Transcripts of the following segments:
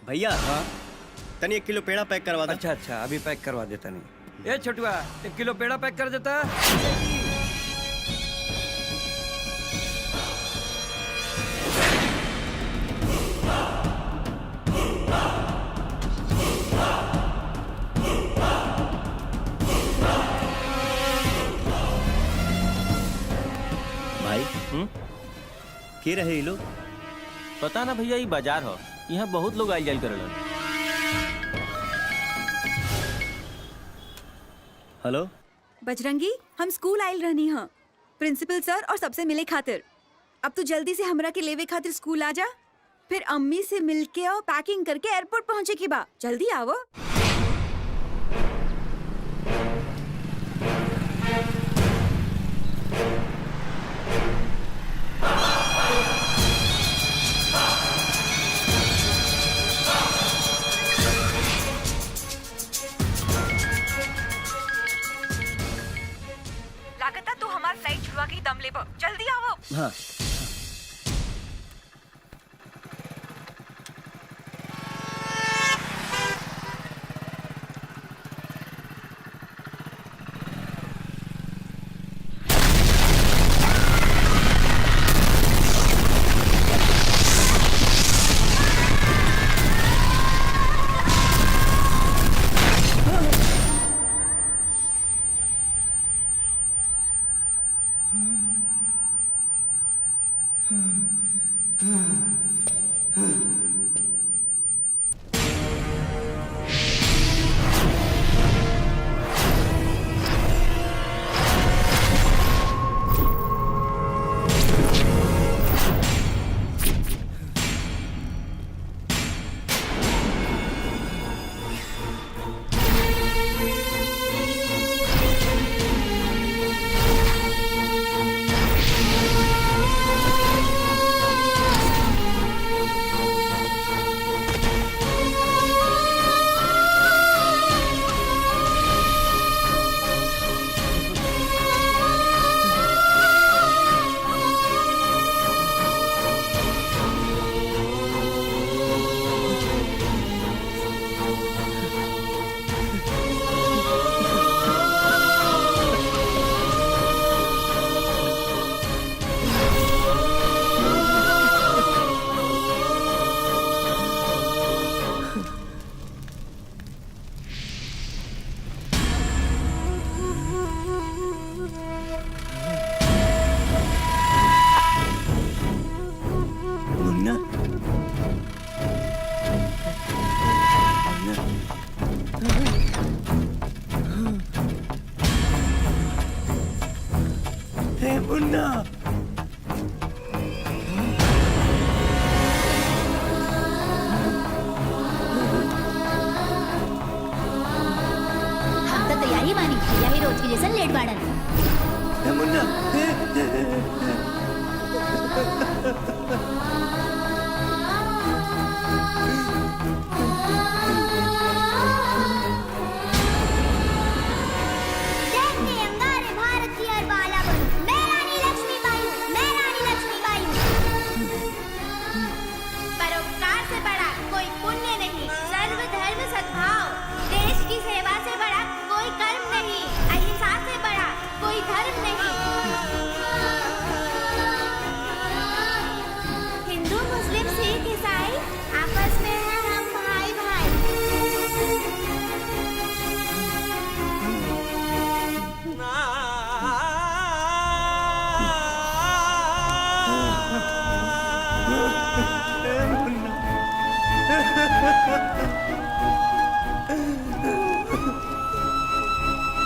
भैया हाँ तनी 1 किलो पेड़ा पैक करवा दो। अच्छा अच्छा, अभी पैक करवा देता नहीं। ए छोटुआ, 1 किलो पेड़ा पैक कर देता। भाई के रहे ये लोग? पता ना भैया, ये बाजार हो, यहाँ बहुत लोग आइल जाइल करेलन। हेलो बजरंगी, हम स्कूल आइल रहनी हाँ प्रिंसिपल सर और सबसे मिले खातिर। अब तू जल्दी से हमरा के लेवे खातिर स्कूल आ जा, फिर अम्मी से मिलके और पैकिंग करके एयरपोर्ट पहुँचे की बा। जल्दी आओ। लागता तू हमार फ्लाइट छुड़वा के दम ले, जल्दी आओ। हाँ मुन्ना, हे मुन्ना, हम तो तैयारी मानी, यही रोज की जैसन लेट बाड़न। हे मुन्ना, देखते अंगारे भारत की हर बाला बन, मैं रानी लक्ष्मीबाई हूँ, मैं रानी लक्ष्मीबाई हूँ। परोपकार से बड़ा कोई पुण्य नहीं, सर्व धर्म सद्भाव, देश की सेवा से बड़ा कोई कर्म नहीं, अहिंसा से बड़ा कोई धर्म नहीं। हिंदू मुस्लिम सिख ईसाई आपस में हैं हम भाई भाई।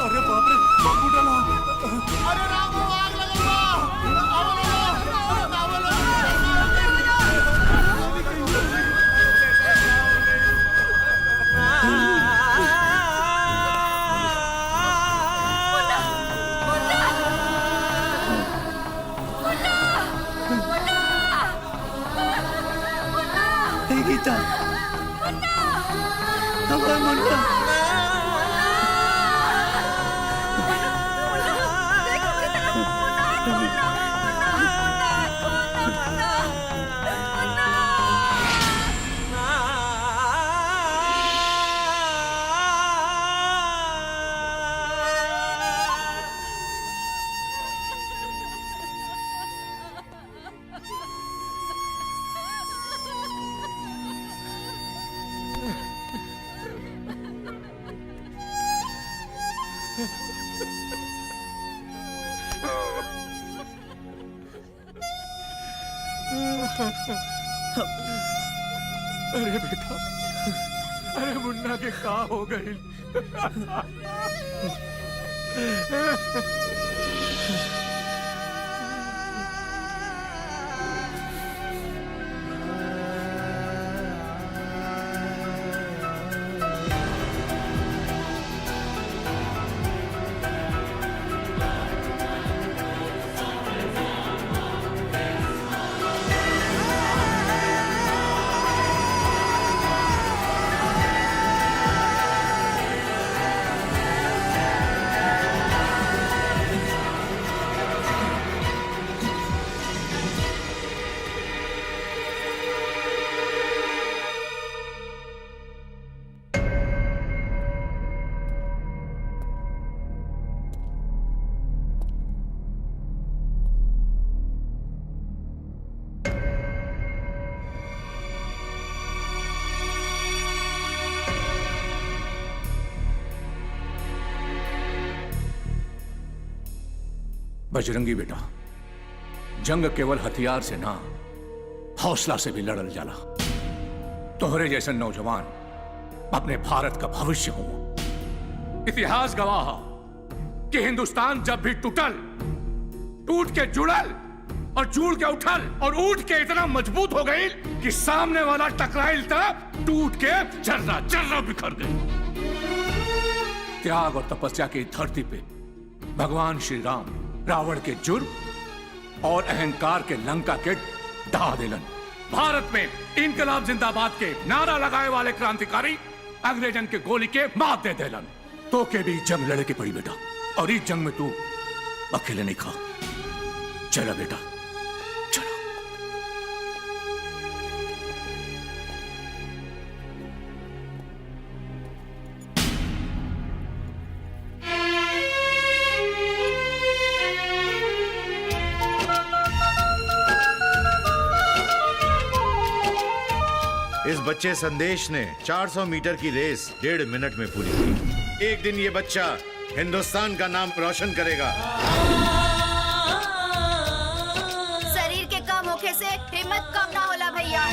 अरे बाप रे, बाबू डाला। अरे राम, आग लगल बा। हे गीता, हमारा मुन्ना। अरे बेटा, अरे मुन्ना के का हो गई? बजरंगी बेटा, जंग केवल हथियार से ना, हौसला से भी लड़ल जाला। तोहरे जैसे नौजवान अपने भारत का भविष्य हो। इतिहास गवाह कि हिंदुस्तान जब भी टूट के जुड़ल और जुड़ के उठल और उठ के इतना मजबूत हो गई कि सामने वाला टकराइल तक टूट के जर्रा जर्रा बिखर गई। त्याग और तपस्या की धरती पे भगवान श्री राम रावण के जुर्म और अहंकार के लंका के ढा दिलन। भारत में इनकलाब जिंदाबाद के नारा लगाए वाले क्रांतिकारी अंग्रेजन के गोली के मात दे दिलन। तो के भी जंग लड़े के पड़ी बेटा, और इस जंग में तू अकेले नहीं खा। चला बेटा, चला। इस बच्चे संदेश ने 400 मीटर की रेस 1.5 मिनट में पूरी की। एक दिन ये बच्चा हिंदुस्तान का नाम रोशन करेगा। शरीर के कम होखे से हिम्मत कम ना होला भैया।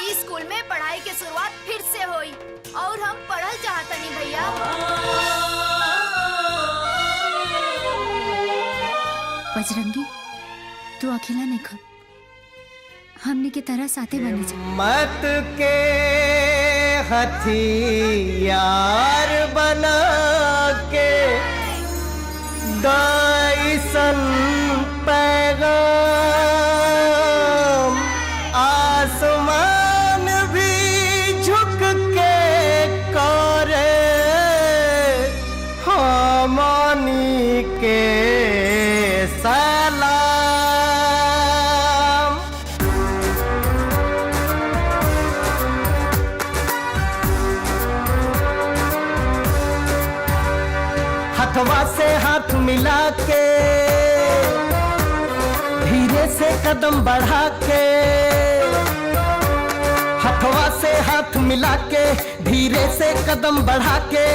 इस स्कूल में पढ़ाई की शुरुआत फिर से हुई और हम पढ़ल चाहतनी भैया। बजरंगी, तू अकेला नहीं खा, हमने की तरह साथे बने जा। मत के हथियार बना के दाइसन पैगाम आसमान भी झुक के करे हमनी के सलाम। हथवा से हाथ मिला के धीरे से कदम बढ़ा के, हथवा से हाथ मिला के धीरे से कदम बढ़ा के,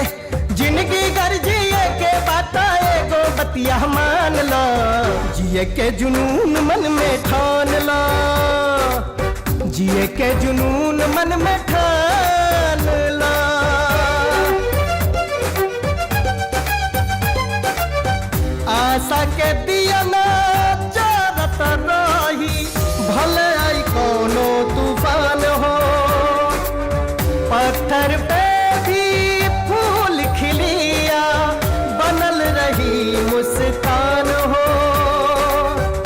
जिंदगी घर जिए के बाता एगो बतिया मान लो। जिए के जुनून मन में ठान लो, जिए के जुनून मन में ठान लो। आशा के दिया ना जरत रही, भले आई कोनो तूफान हो। पत्थर पे भी फूल खिलिया बनल रही मुस्कान हो।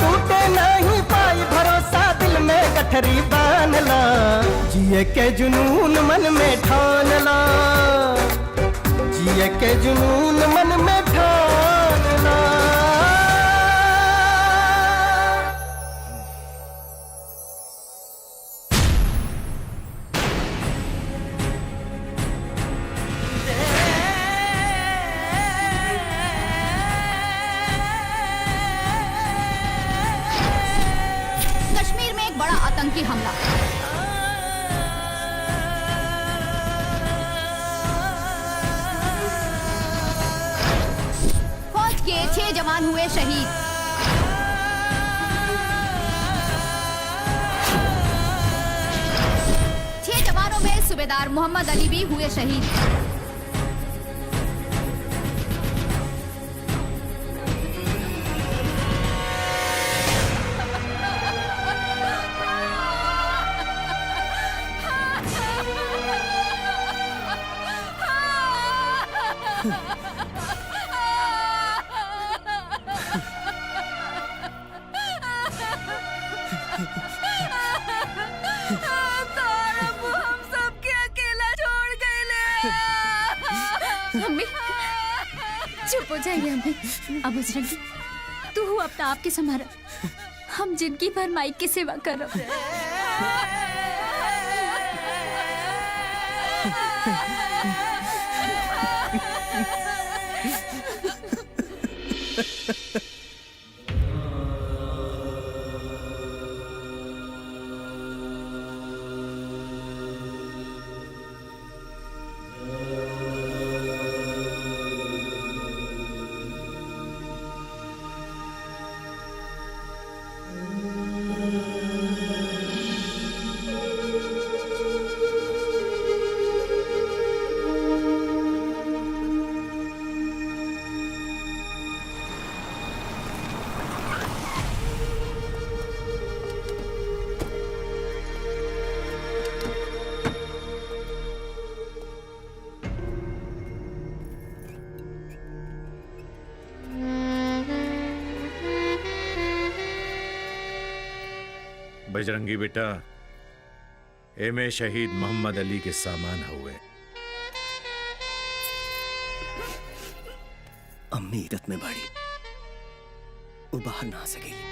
टूटे नहीं पाई भरोसा दिल में गठरी बांध ला। जिए के जुनून मन में ठान ला, जिए के जुनून मन में ठान ला। कश्मीर में एक बड़ा आतंकी हमला। फौज के 6 जवान हुए शहीद। सूबेदार मोहम्मद अली भी हुए शहीद। हम सबके अकेला छोड़ गए। अम्मी चुप हो जाइए अम्मी। अब बजरंगी तू अपना आप के संभाल, हम जिंदगी भर माइक की सेवा करो। बजरंगी बेटा, एमे शहीद मोहम्मद अली के सामान हुए। अम्मी रत में बाड़ी, वो बाहर ना आ सकेली।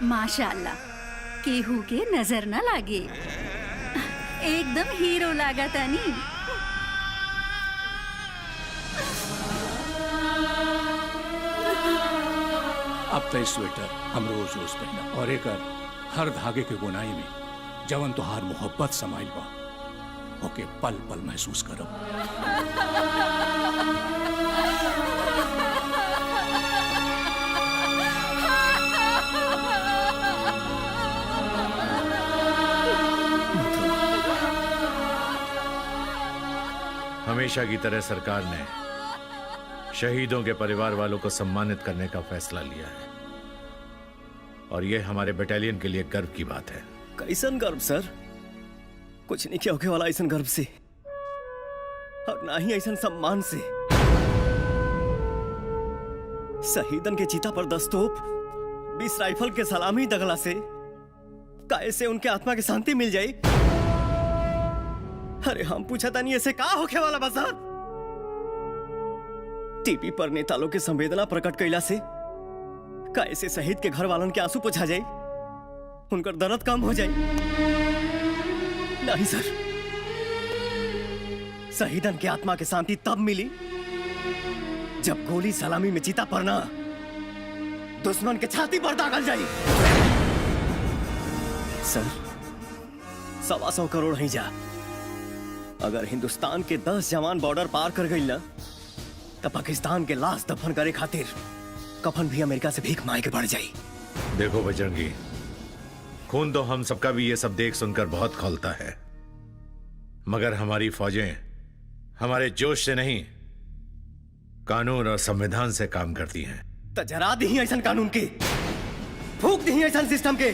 माशाअल्लाह, केहू के नजर न लागे, एकदम हीरो लागा तानी। अब तो स्वेटर हम रोज रोज पहना और एक हर धागे के गुनाई में जवन तुहार मोहब्बत समाइल बा, ओके पल पल महसूस करो। हमेशा की तरह सरकार ने शहीदों के परिवार वालों को सम्मानित करने का फैसला लिया है और यह हमारे बटालियन के लिए गर्व की बात है। कैसन गर्व सर? कुछ नहीं किया होके वाला ऐसन गर्व से, और ना ही ऐसन सम्मान से। शहीदन के चीता पर 10 तोप, 20 राइफल के सलामी दगला से काहे से उनके आत्मा की शांति मिल जाए। अरे हम पूछा था नहीं ऐसे का होके वाला बसा। टीवी पर नेता लोग के संवेदना प्रकट कैला से कैसे शहीद के घर वालों के आंसू पोछा जाए, उनकर दर्द कम हो जाए। नहीं सर, शहीदन के आत्मा की शांति तब मिली जब गोली सलामी में चीता पड़ना दुश्मन के छाती पर दागल जाए। सर 125 करोड़ ही जा, अगर हिंदुस्तान के 10 जवान बॉर्डर पार कर गई ना, तो पाकिस्तान के लाश दफन करे खातिर कफन भी अमेरिका से भीख मांग के बढ़ जाई। देखो बजरंगी, खून तो हम सबका भी ये सब देख सुनकर बहुत खौलता है, मगर हमारी फौजें हमारे जोश से नहीं, कानून और संविधान से काम करती हैं। तो जरा दी ऐसा कानून के, फूक दी ऐसा सिस्टम के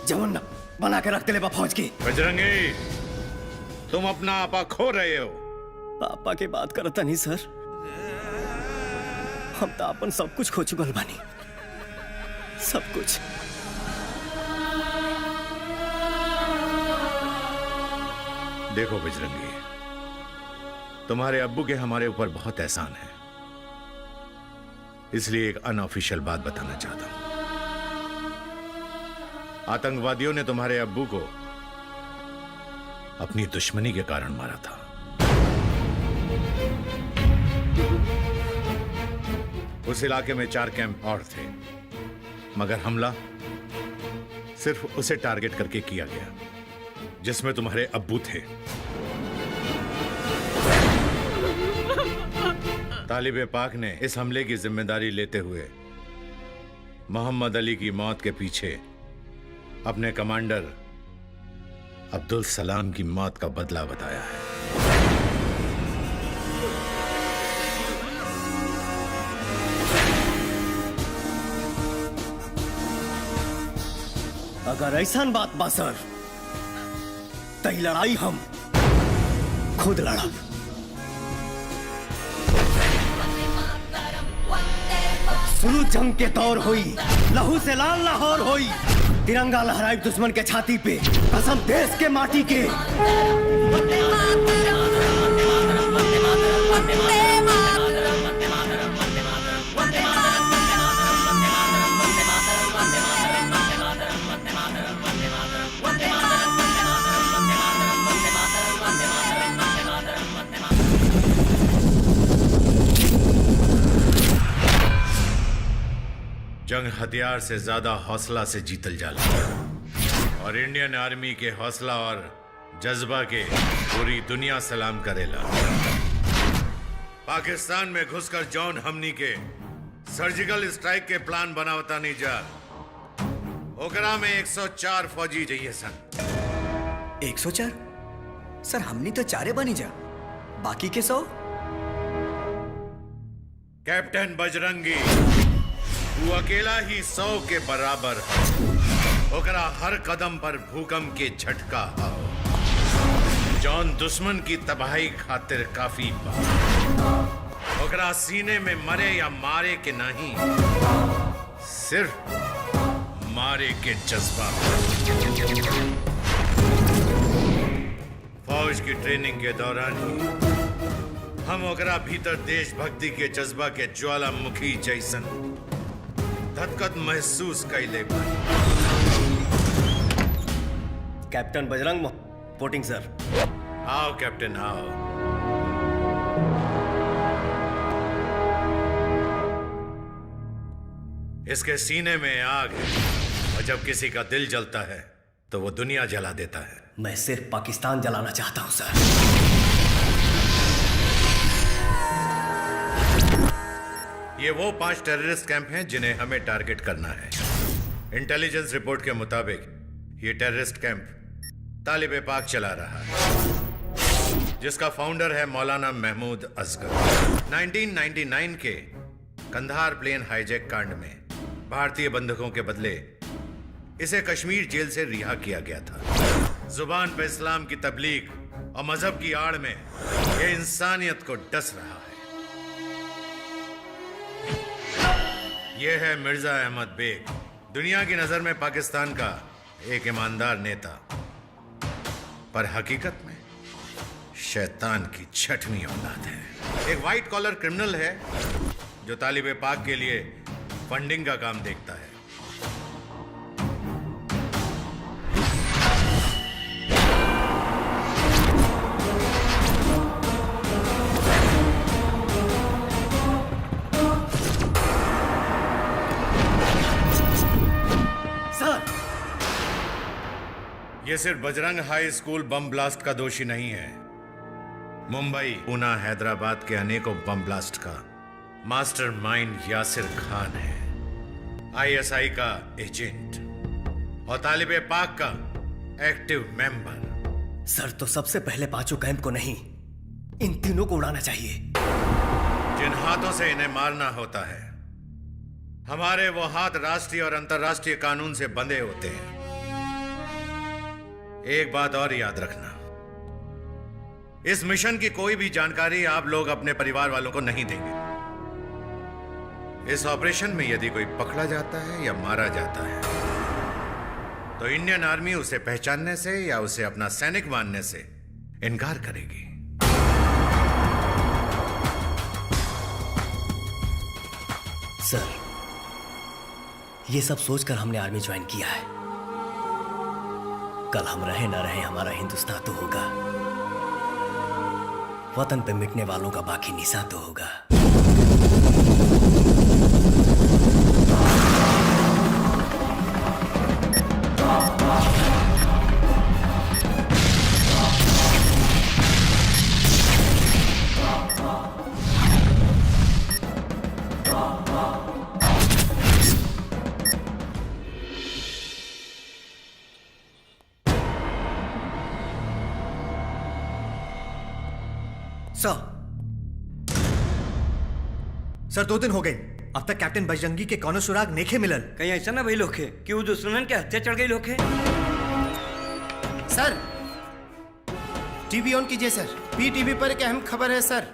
जवन बना के रखते ले फौज के। बजरंगी, तुम अपना आपा खो रहे हो। पापा के बात करता नहीं सर, हम तो अपन सब कुछ खो चुकल बानी, सब कुछ। देखो बजरंगी, तुम्हारे अब्बू के हमारे ऊपर बहुत एहसान है। इसलिए एक अनऑफिशियल बात बताना चाहता हूं। आतंकवादियों ने तुम्हारे अब्बू को अपनी दुश्मनी के कारण मारा था। उस इलाके में 4 कैंप और थे, मगर हमला सिर्फ उसे टारगेट करके किया गया जिसमें तुम्हारे अब्बू थे। तालिबे पाक ने इस हमले की जिम्मेदारी लेते हुए मोहम्मद अली की मौत के पीछे अपने कमांडर अब्दुल सलाम की मौत का बदला बताया है। अगर ऐसा बात बा सर, तही लड़ाई हम खुद लड़ब। शुरू जंग के तौर हुई, लहू से लाल लाहौर हुई, तिरंगा लहराई दुश्मन के छाती पे, कसम देश के माटी के। जंग हथियार से ज्यादा हौसला से जीतल जाला, और इंडियन आर्मी के हौसला और जज्बा के पूरी दुनिया सलाम करेला। पाकिस्तान में घुसकर जौन हमनी के सर्जिकल स्ट्राइक के प्लान बनावता नहीं जा, ओकरा में 104 फौजी चाहिए सन। 104? सर हमनी तो 4 बनी जा, बाकी के 100? कैप्टन बजरंगी वो अकेला ही 100 के बराबर है। ओकरा हर कदम पर भूकंप के झटका हो, जौन दुश्मन की तबाही खातिर काफी बा। ओकरा सीने में मरे या मारे के नहीं, सिर्फ मारे के जज्बा। फौज की ट्रेनिंग के दौरान ही हम ओकरा भीतर देशभक्ति के जज्बा के ज्वालामुखी जैसन धधकत महसूस कैले। Captain Bajrang reporting sir. आओ कैप्टन आओ। इसके सीने में आग है, और जब किसी का दिल जलता है तो वो दुनिया जला देता है। मैं सिर्फ पाकिस्तान जलाना चाहता हूं सर। ये वो 5 टेररिस्ट कैंप हैं जिन्हें हमें टारगेट करना है। इंटेलिजेंस रिपोर्ट के मुताबिक ये टेररिस्ट कैंप तालिबे पाक चला रहा है, जिसका फाउंडर है मौलाना महमूद असगर। 1999 के कंधार प्लेन हाईजैक कांड में भारतीय बंधकों के बदले इसे कश्मीर जेल से रिहा किया गया था। जुबान पे इस्लाम की तबलीग और मजहब की आड़ में ये इंसानियत को डस रहा है। यह है मिर्जा अहमद बेग, दुनिया की नजर में पाकिस्तान का एक ईमानदार नेता, पर हकीकत में शैतान की 6वीं औलाद है। एक व्हाइट कॉलर क्रिमिनल है जो तालिबे पाक के लिए फंडिंग का काम देखता है। ये सिर्फ Bajrang high school bomb blast का दोषी नहीं है, मुंबई, पूना, हैदराबाद के अनेकों बम ब्लास्ट का मास्टरमाइंड यासिर खान है, आईएसआई का एजेंट और तालिबे पाक का एक्टिव मेंबर। सर तो सबसे पहले 5 कैंप को नहीं, इन तीनों को उड़ाना चाहिए। जिन हाथों से इन्हें मारना होता है, हमारे वो हाथ राष्ट्रीय और अंतर्राष्ट्रीय कानून से बंधे होते हैं। एक बात और याद रखना, इस मिशन की कोई भी जानकारी आप लोग अपने परिवार वालों को नहीं देंगे। इस ऑपरेशन में यदि कोई पकड़ा जाता है या मारा जाता है तो इंडियन आर्मी उसे पहचानने से या उसे अपना सैनिक मानने से इनकार करेगी। सर, ये सब सोचकर हमने आर्मी ज्वाइन किया है। कल हम रहे ना रहे, हमारा हिंदुस्तान तो होगा। वतन पे मिटने वालों का बाकी निशान तो होगा। सर 2 दिन हो गए, अब तक कैप्टन बजरंगी के कौनो सुराग नेखे मिलल। कहीं ऐसा ना भाई लोखे कि वो दुश्मन के हत्या चढ़ गई लोखे। सर टीवी ऑन कीजिए सर, पीटीवी पर एक अहम खबर है सर।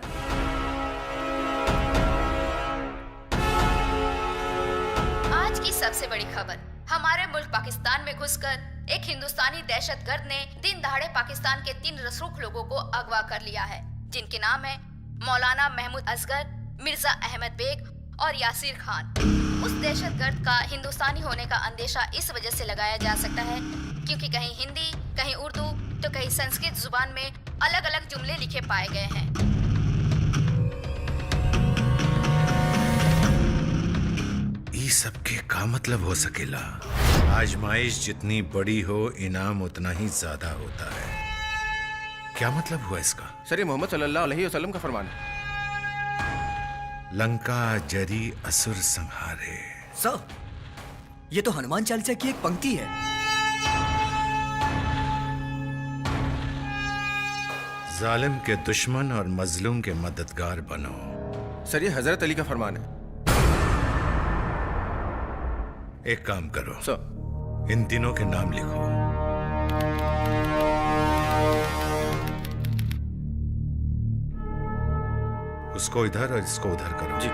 आज की सबसे बड़ी खबर, हमारे मुल्क पाकिस्तान में घुसकर एक हिंदुस्तानी दहशतगर्द ने दिन दहाड़े पाकिस्तान के 3 रसूख लोगों को अगवा कर लिया है, जिनके नाम है मौलाना महमूद असगर, मिर्जा अहमद बेग और यासिर खान। उस दहशतगर्द का हिंदुस्तानी होने का अंदेशा इस वजह से लगाया जा सकता है क्योंकि कहीं हिंदी, कहीं उर्दू तो कहीं संस्कृत जुबान में अलग अलग जुमले लिखे पाए गए हैं। ये सबके का मतलब हो सकेला? आजमाइश जितनी बड़ी हो, इनाम उतना ही ज्यादा होता है। क्या मतलब हुआ इसका? सर ये मोहम्मद सल्लल्लाहु अलैहि वसल्लम का फरमान है। लंका जरी असुर संहारे। सर ये तो हनुमान चालीसा की एक पंक्ति है। जालिम के दुश्मन और मजलूम के मददगार बनो। सर ये हजरत अली का फरमान है। एक काम करो सर, इन तीनों के नाम लिखो। उसको इधर और इसको उधर करो। जी।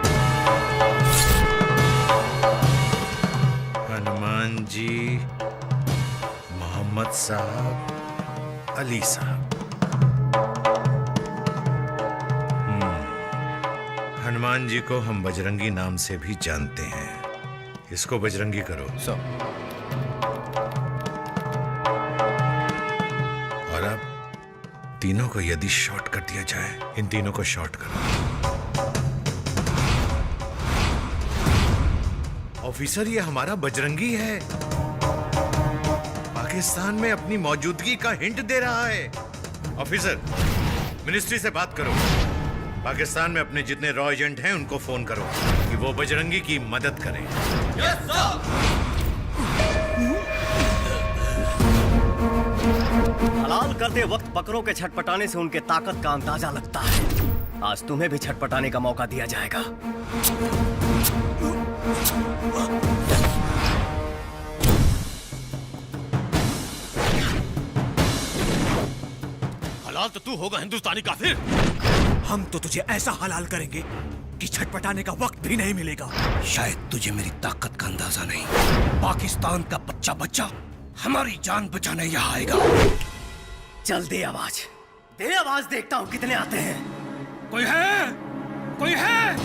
हनुमान जी, मोहम्मद साहब, अली साहब। हनुमान जी को हम बजरंगी नाम से भी जानते हैं, इसको बजरंगी करो। सर और अब तीनों को यदि शॉर्ट कर दिया जाए, इन तीनों को शॉर्ट करो। ऑफिसर ये हमारा बजरंगी है, पाकिस्तान में अपनी मौजूदगी का हिंट दे रहा है। ऑफिसर मिनिस्ट्री से बात करो, पाकिस्तान में अपने जितने रॉ एजेंट हैं उनको फोन करो कि वो बजरंगी की मदद करें। Yes sir. हलाल करते वक्त बकरों के छटपटाने से उनके ताकत का अंदाजा लगता है। आज तुम्हें भी छटपटाने का मौका दिया जाएगा। हलाल तो तू होगा हिंदुस्तानी काफिर। हम तो तुझे ऐसा हलाल करेंगे कि छटपटाने का वक्त भी नहीं मिलेगा। शायद तुझे मेरी ताकत का अंदाजा नहीं। पाकिस्तान का बच्चा बच्चा हमारी जान बचाने यहाँ आएगा। चल दे आवाज, दे आवाज, देखता हूँ कितने आते हैं। कोई है? कोई है?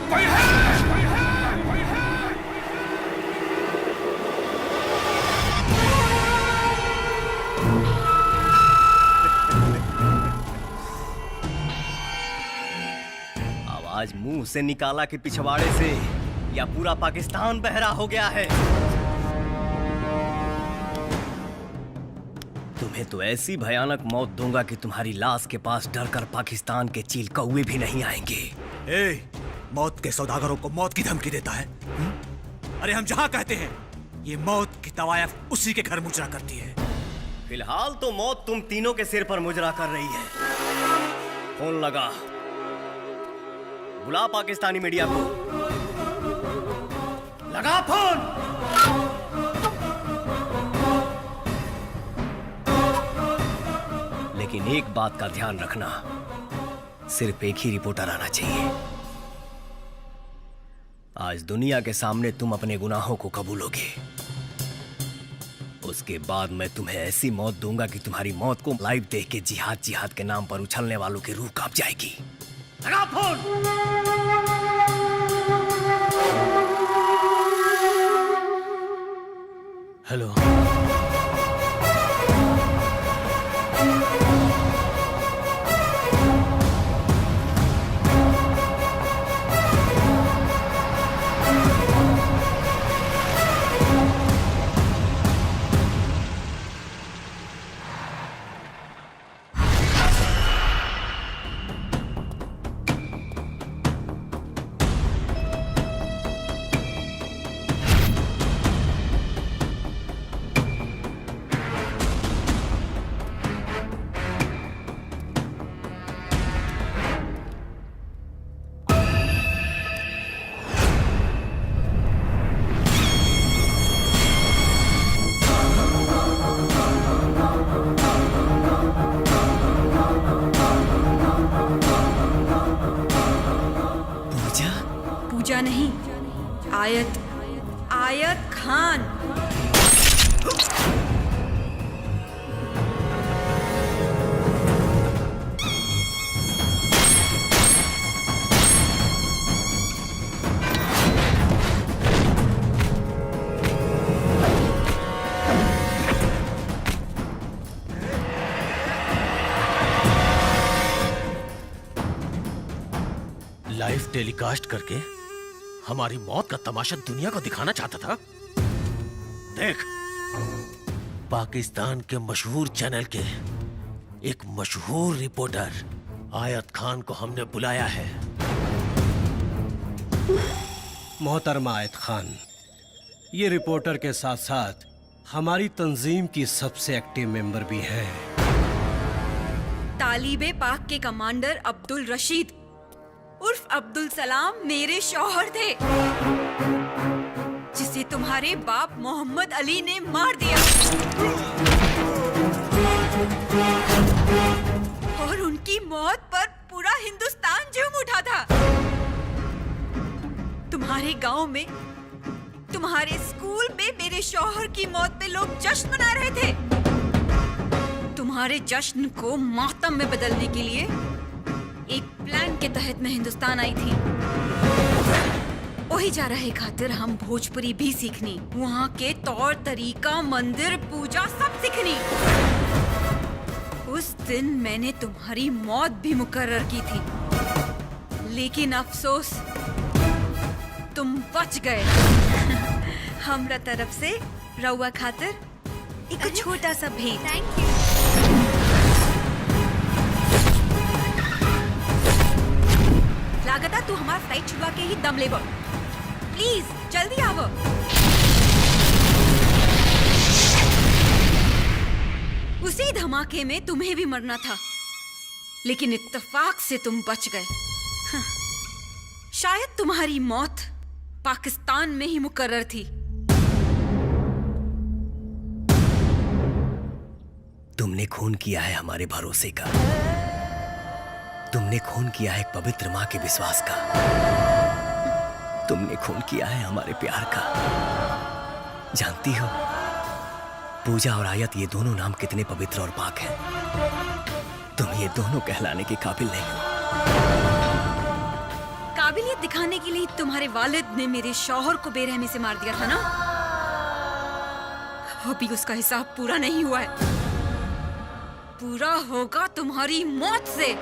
कोई है? कोई है? कोई है? आवाज मुंह से निकाला कि पिछवाड़े से, या पूरा पाकिस्तान बहरा हो गया है? तुम्हें तो ऐसी भयानक मौत दूंगा कि तुम्हारी लाश के पास डरकर पाकिस्तान के चील कौवे भी नहीं आएंगे। ए, मौत के सौदागरों को मौत की धमकी देता है। अरे हम जहाँ कहते हैं ये मौत की तवायफ उसी के घर मुजरा करती है। फिलहाल तो मौत तुम तीनों के सिर पर मुजरा कर रही है। फोन लगा, बुला पाकिस्तानी मीडिया को। लगा फोन। लेकिन एक बात का ध्यान रखना, सिर्फ एक ही रिपोर्टर आना चाहिए। आज दुनिया के सामने तुम अपने गुनाहों को कबूलोगे, उसके बाद मैं तुम्हें ऐसी मौत दूंगा कि तुम्हारी मौत को लाइव देख के जिहाद जिहाद के नाम पर उछलने वालों की रूह कांप जाएगी। लगा फोन। हेलो। पूजा नहीं, आयत, आयत खान। लाइव टेलीकास्ट करके हमारी मौत का तमाशा दुनिया को दिखाना चाहता था। देख, पाकिस्तान के मशहूर चैनल के एक मशहूर रिपोर्टर आयत खान को हमने बुलाया है। मोहतरमा आयत खान, ये रिपोर्टर के साथ साथ हमारी तंजीम की सबसे एक्टिव मेंबर भी हैं। तालिबे पाक के कमांडर अब्दुल रशीद उर्फ अब्दुल सलाम मेरे शौहर थे, जिसे तुम्हारे बाप मोहम्मद अली ने मार दिया और उनकी मौत पर पूरा हिंदुस्तान झूम उठा था। तुम्हारे गांव में, तुम्हारे स्कूल में मेरे शौहर की मौत पे लोग जश्न मना रहे थे। तुम्हारे जश्न को मातम में बदलने के लिए एक प्लान के तहत मैं हिंदुस्तान आई थी। वही जा रहे खातिर हम भोजपुरी भी सीखनी, वहाँ के तौर तरीका, मंदिर, पूजा सब सीखनी। उस दिन मैंने तुम्हारी मौत भी मुकर्रर की थी, लेकिन अफसोस तुम बच गए। हमरा तरफ से रउआ खातिर एक छोटा सा भेंट। Thank you. लागता तू हमारा फ्लाइट छुड़वा के ही दम लेबो। प्लीज जल्दी आवो। उसी धमाके में तुम्हें भी मरना था, लेकिन इत्तेफाक से तुम बच गए। हाँ, शायद तुम्हारी मौत पाकिस्तान में ही मुकर्रर थी। तुमने खून किया है हमारे भरोसे का, तुमने खून किया है एक पवित्र माँ के विश्वास का, तुमने खून किया है हमारे प्यार का। जानती हो, पूजा और आयत ये दोनों नाम कितने पवित्र और पाक हैं। तुम ये दोनों कहलाने के काबिल नहीं हो। काबिलियत दिखाने के लिए तुम्हारे वालिद ने मेरे शौहर को बेरहमी से मार दिया था ना? अभी उसका हिसाब पूरा नहीं हुआ है, पूरा होगा तुम्हारी मौत से।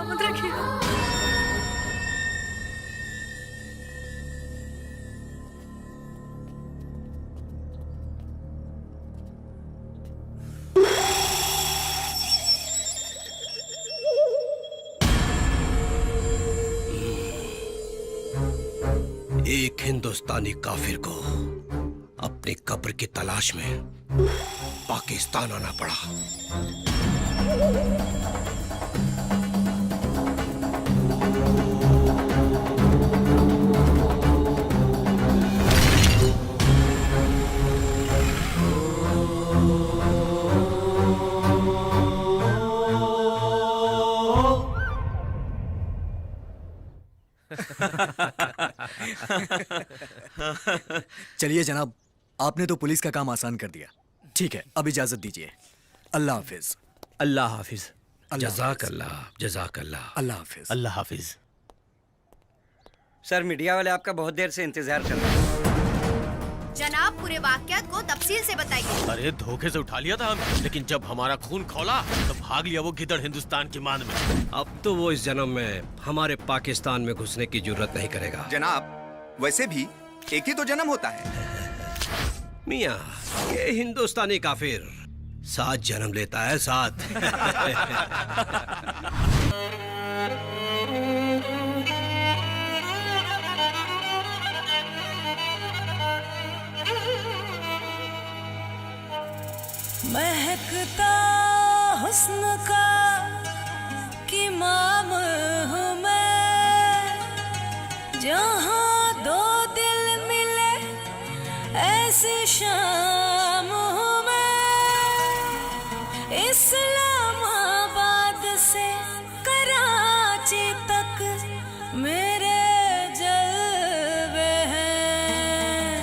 सलामत रखिए। एक हिंदुस्तानी काफिर को अपनी कब्र की तलाश में पाकिस्तान आना पड़ा। चलिए जनाब, आपने तो पुलिस का काम आसान कर दिया। ठीक है, अब इजाजत दीजिए। अल्लाह हाफिज। अल्लाह हाफिज। जज़ाक अल्लाह, जज़ाक अल्लाह। अल्लाह हाफिज। अल्लाह हाफिज। सर, मीडिया वाले आपका बहुत देर से इंतजार कर रहे हैं। जनाब, पूरे वाकयात को तफसील से बताइए। अरे धोखे से उठा लिया था हम, लेकिन जब हमारा खून खोला तो भाग लिया वो गिदड़ हिंदुस्तान की मान में। अब तो वो इस जन्म में हमारे पाकिस्तान में घुसने की जरूरत नहीं करेगा। जनाब, वैसे भी एक ही तो जन्म होता है। मियाँ, ये हिंदुस्तानी काफिर 7 जन्म लेता है, 7। महकता हुस्न का कि माम हूँ मैं, जहाँ 2 दिल मिले ऐसी शाम हूँ मैं। इस्लामाबाद से कराची तक मेरे जलवे हैं,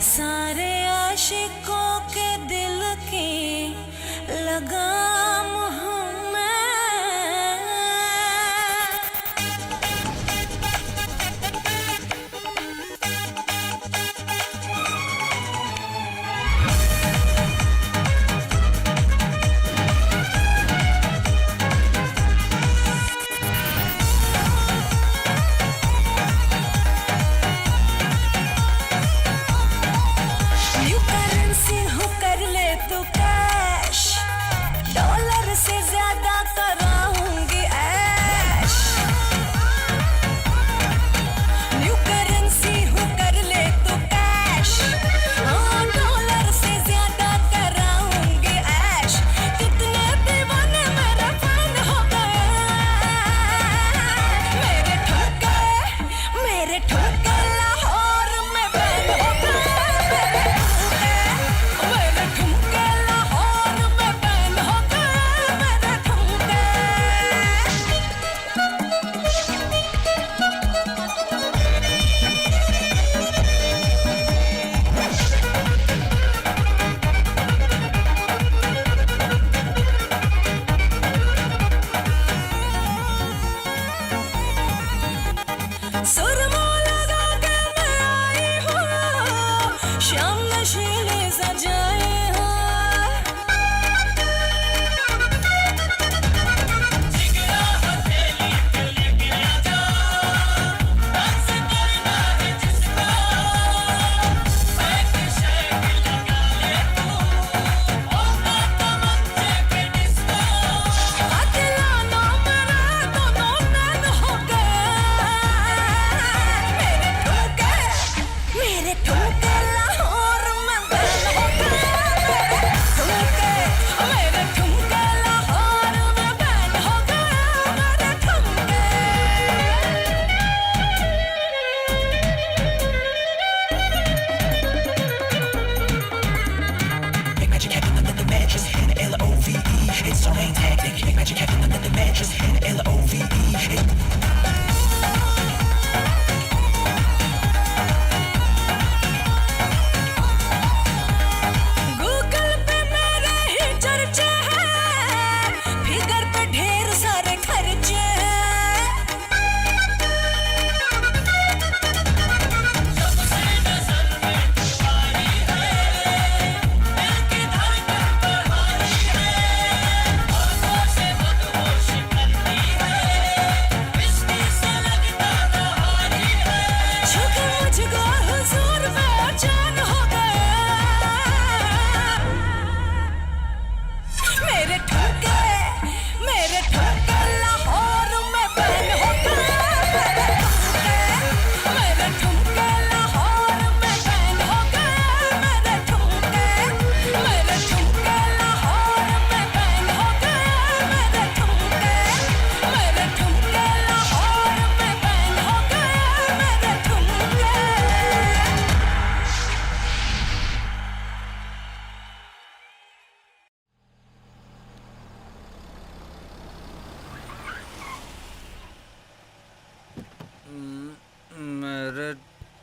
सारे आशिकों के दिल की लगाम हूँ मैं। न्यू करेंसी हूँ, कर ले तू कैश,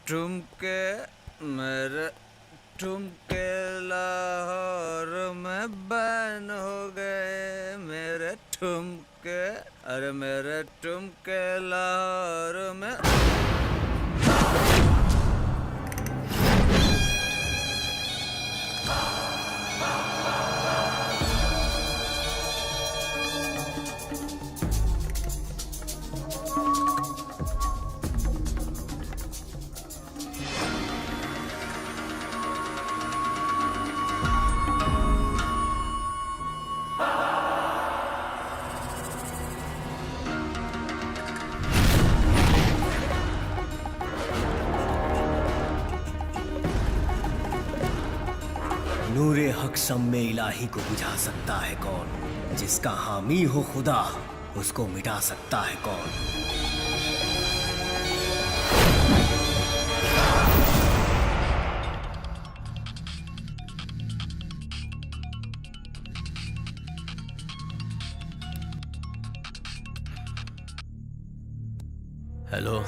ठुमके मेरे ठुमके लाहौर में बैन हो गए मेरे ठुमके, अरे मेरे ठुमके लाहौर में। नूरे हक सम्मे इलाही को बुझा सकता है कौन, जिसका हामी हो खुदा उसको मिटा सकता है कौन। हेलो,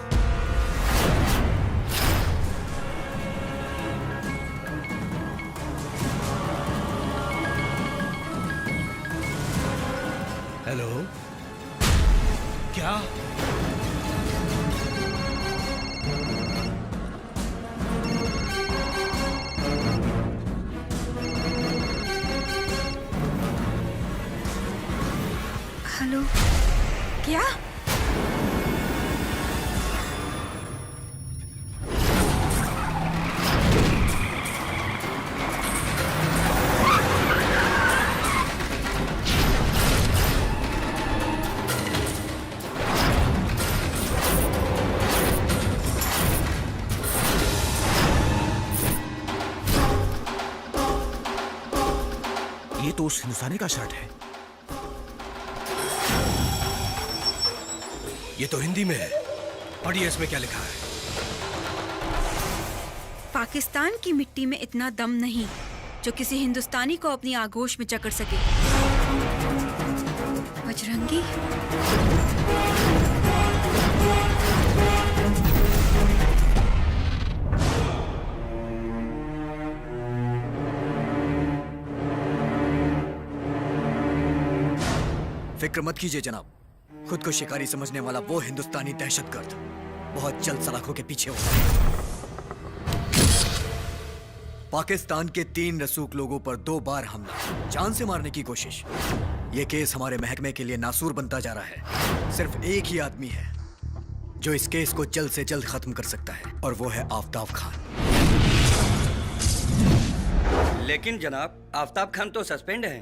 हेलो, क्या? हेलो, क्या? ये तो उस हिंदुस्तानी का शर्ट है। ये तो हिंदी में है। पढ़िए इसमें क्या लिखा है। पाकिस्तान की मिट्टी में इतना दम नहीं जो किसी हिंदुस्तानी को अपनी आगोश में जकड़ सके। बजरंगी, फिक्र मत कीजिए जनाब, खुद को शिकारी समझने वाला वो हिंदुस्तानी दहशतगर्द बहुत जल्द सलाखों के पीछे होगा। पाकिस्तान के 3 रसूख लोगों पर 2 बार हमला, जान से मारने की कोशिश। ये केस हमारे महकमे के लिए नासूर बनता जा रहा है। सिर्फ एक ही आदमी है जो इस केस को जल्द से जल्द खत्म कर सकता है, और वो है आफ्ताब खान। लेकिन जनाब, आफ्ताब खान तो सस्पेंड है।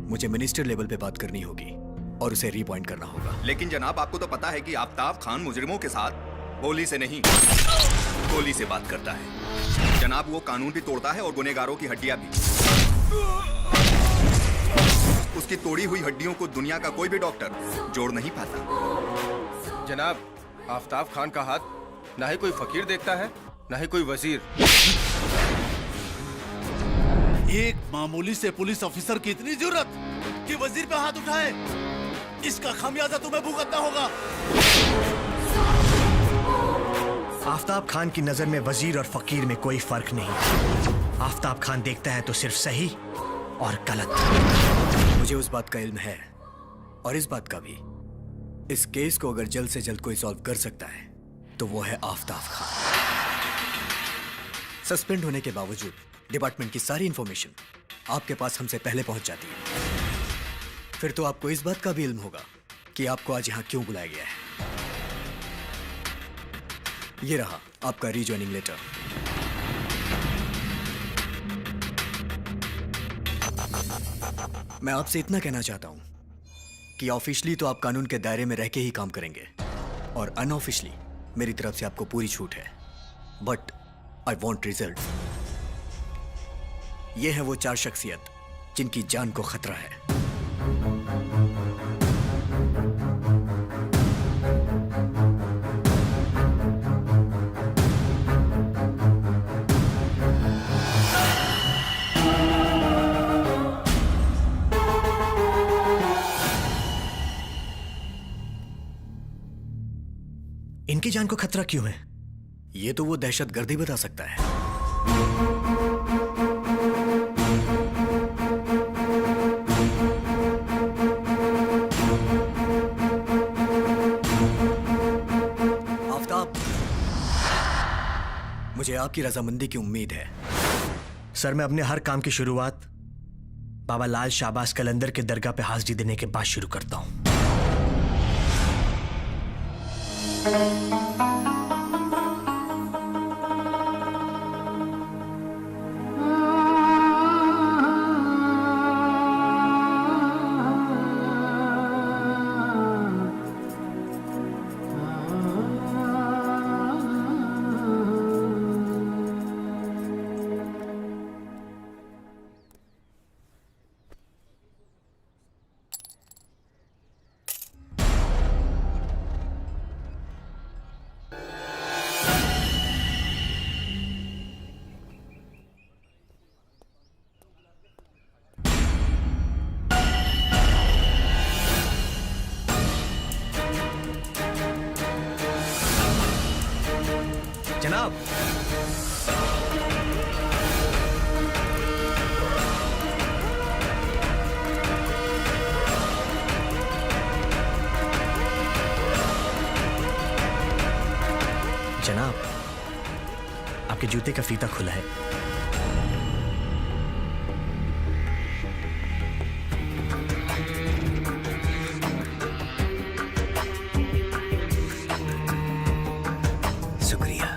मुझे मिनिस्टर लेवल पे बात करनी होगी और उसे रीपॉइंट करना होगा। लेकिन जनाब, आपको तो पता है कि आफ्ताब खान मुजरिमों के साथ बोली से नहीं गोली से बात करता है। जनाब, वो कानून भी तोड़ता है और गुनहगारों की हड्डियां भी। उसकी तोड़ी हुई हड्डियों को दुनिया का कोई भी डॉक्टर जोड़ नहीं पाता। जनाब, आफ्ताब खान का हाथ ना ही कोई फकीर देखता है, ना ही कोई वजीर। एक मामूली से पुलिस ऑफिसर की इतनी जरूरत कि वजीर पे हाथ उठाए, इसका खामियाजा तुम्हें भुगतना होगा। आफ्ताब खान की नजर में वजीर और फकीर में कोई फर्क नहीं। आफ्ताब खान देखता है तो सिर्फ सही और गलत। मुझे उस बात का इल्म है, और इस बात का भी। इस केस को अगर जल्द से जल्द कोई सॉल्व कर सकता है तो वो है आफ्ताब खान। सस्पेंड होने के बावजूद डिपार्टमेंट की सारी इंफॉर्मेशन आपके पास हमसे पहले पहुंच जाती है। फिर तो आपको इस बात का भी इल्म होगा कि आपको आज यहां क्यों बुलाया गया है। ये रहा आपका रीजॉइनिंग लेटर। मैं आपसे इतना कहना चाहता हूं कि ऑफिशियली तो आप कानून के दायरे में रह के ही काम करेंगे, और अनऑफिशियली मेरी तरफ से आपको पूरी छूट है। But I want result. ये है वो 4 शख्सियत जिनकी जान को खतरा है। उनकी जान को खतरा क्यों है? ये तो वो दहशतगर्दी बता सकता है। आफ्ताब, मुझे आपकी रजामंदी की उम्मीद है। सर, मैं अपने हर काम की शुरुआत बाबा लाल शाहबाज कलंदर के दरगाह पे हाजिरी देने के बाद शुरू करता हूं। जनाब, जनाब, आपके जूते का फीता खुला है। शुक्रिया।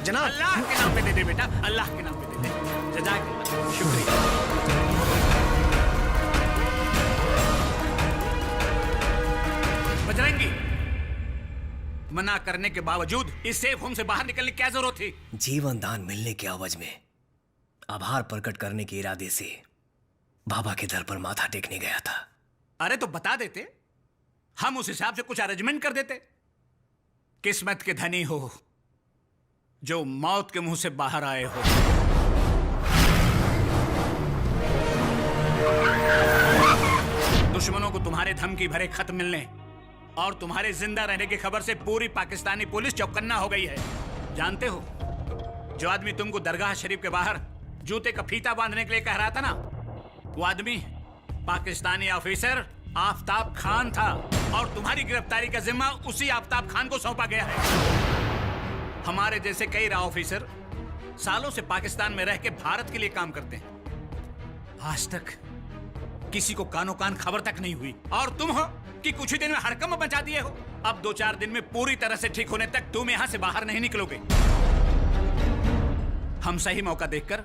जनाब, अल्लाह के नाम पे दे दे बेटा, अल्लाह के नाम पे दे दे। जज़ाकल्लाह, शुक्रिया। बजरंगी, मना करने के बावजूद इस सेफ होम से बाहर निकलने की क्या जरूरत थी? जीवन दान मिलने के आवाज में आभार प्रकट करने के इरादे से बाबा के दर पर माथा टेकने गया था। अरे तो बता देते, हम उस हिसाब से कुछ अरेंजमेंट कर देते। किस्मत के धनी हो जो मौत के मुंह से बाहर आए हो। दुश्मनों को तुम्हारे धमकी भरे खत मिलने और तुम्हारे जिंदा रहने की खबर से पूरी पाकिस्तानी पुलिस चौकन्ना हो गई है। जानते हो, जो आदमी तुमको दरगाह शरीफ के बाहर जूते का फीता बांधने के लिए कह रहा था ना, वो आदमी पाकिस्तानी ऑफिसर आफ्ताब खान था और तुम्हारी गिरफ्तारी का जिम्मा उसी आफ्ताब खान को सौंपा गया है। हमारे जैसे कई ऑफिसर सालों से पाकिस्तान में रह के भारत के लिए काम करते हैं। आज तक किसी को कानो कान खबर तक नहीं हुई, और तुम हो कि कुछ ही दिन में हड़कंप मचा दिए हो। अब 2-4 दिन में पूरी तरह से ठीक होने तक तुम यहां से बाहर नहीं निकलोगे। हम सही मौका देखकर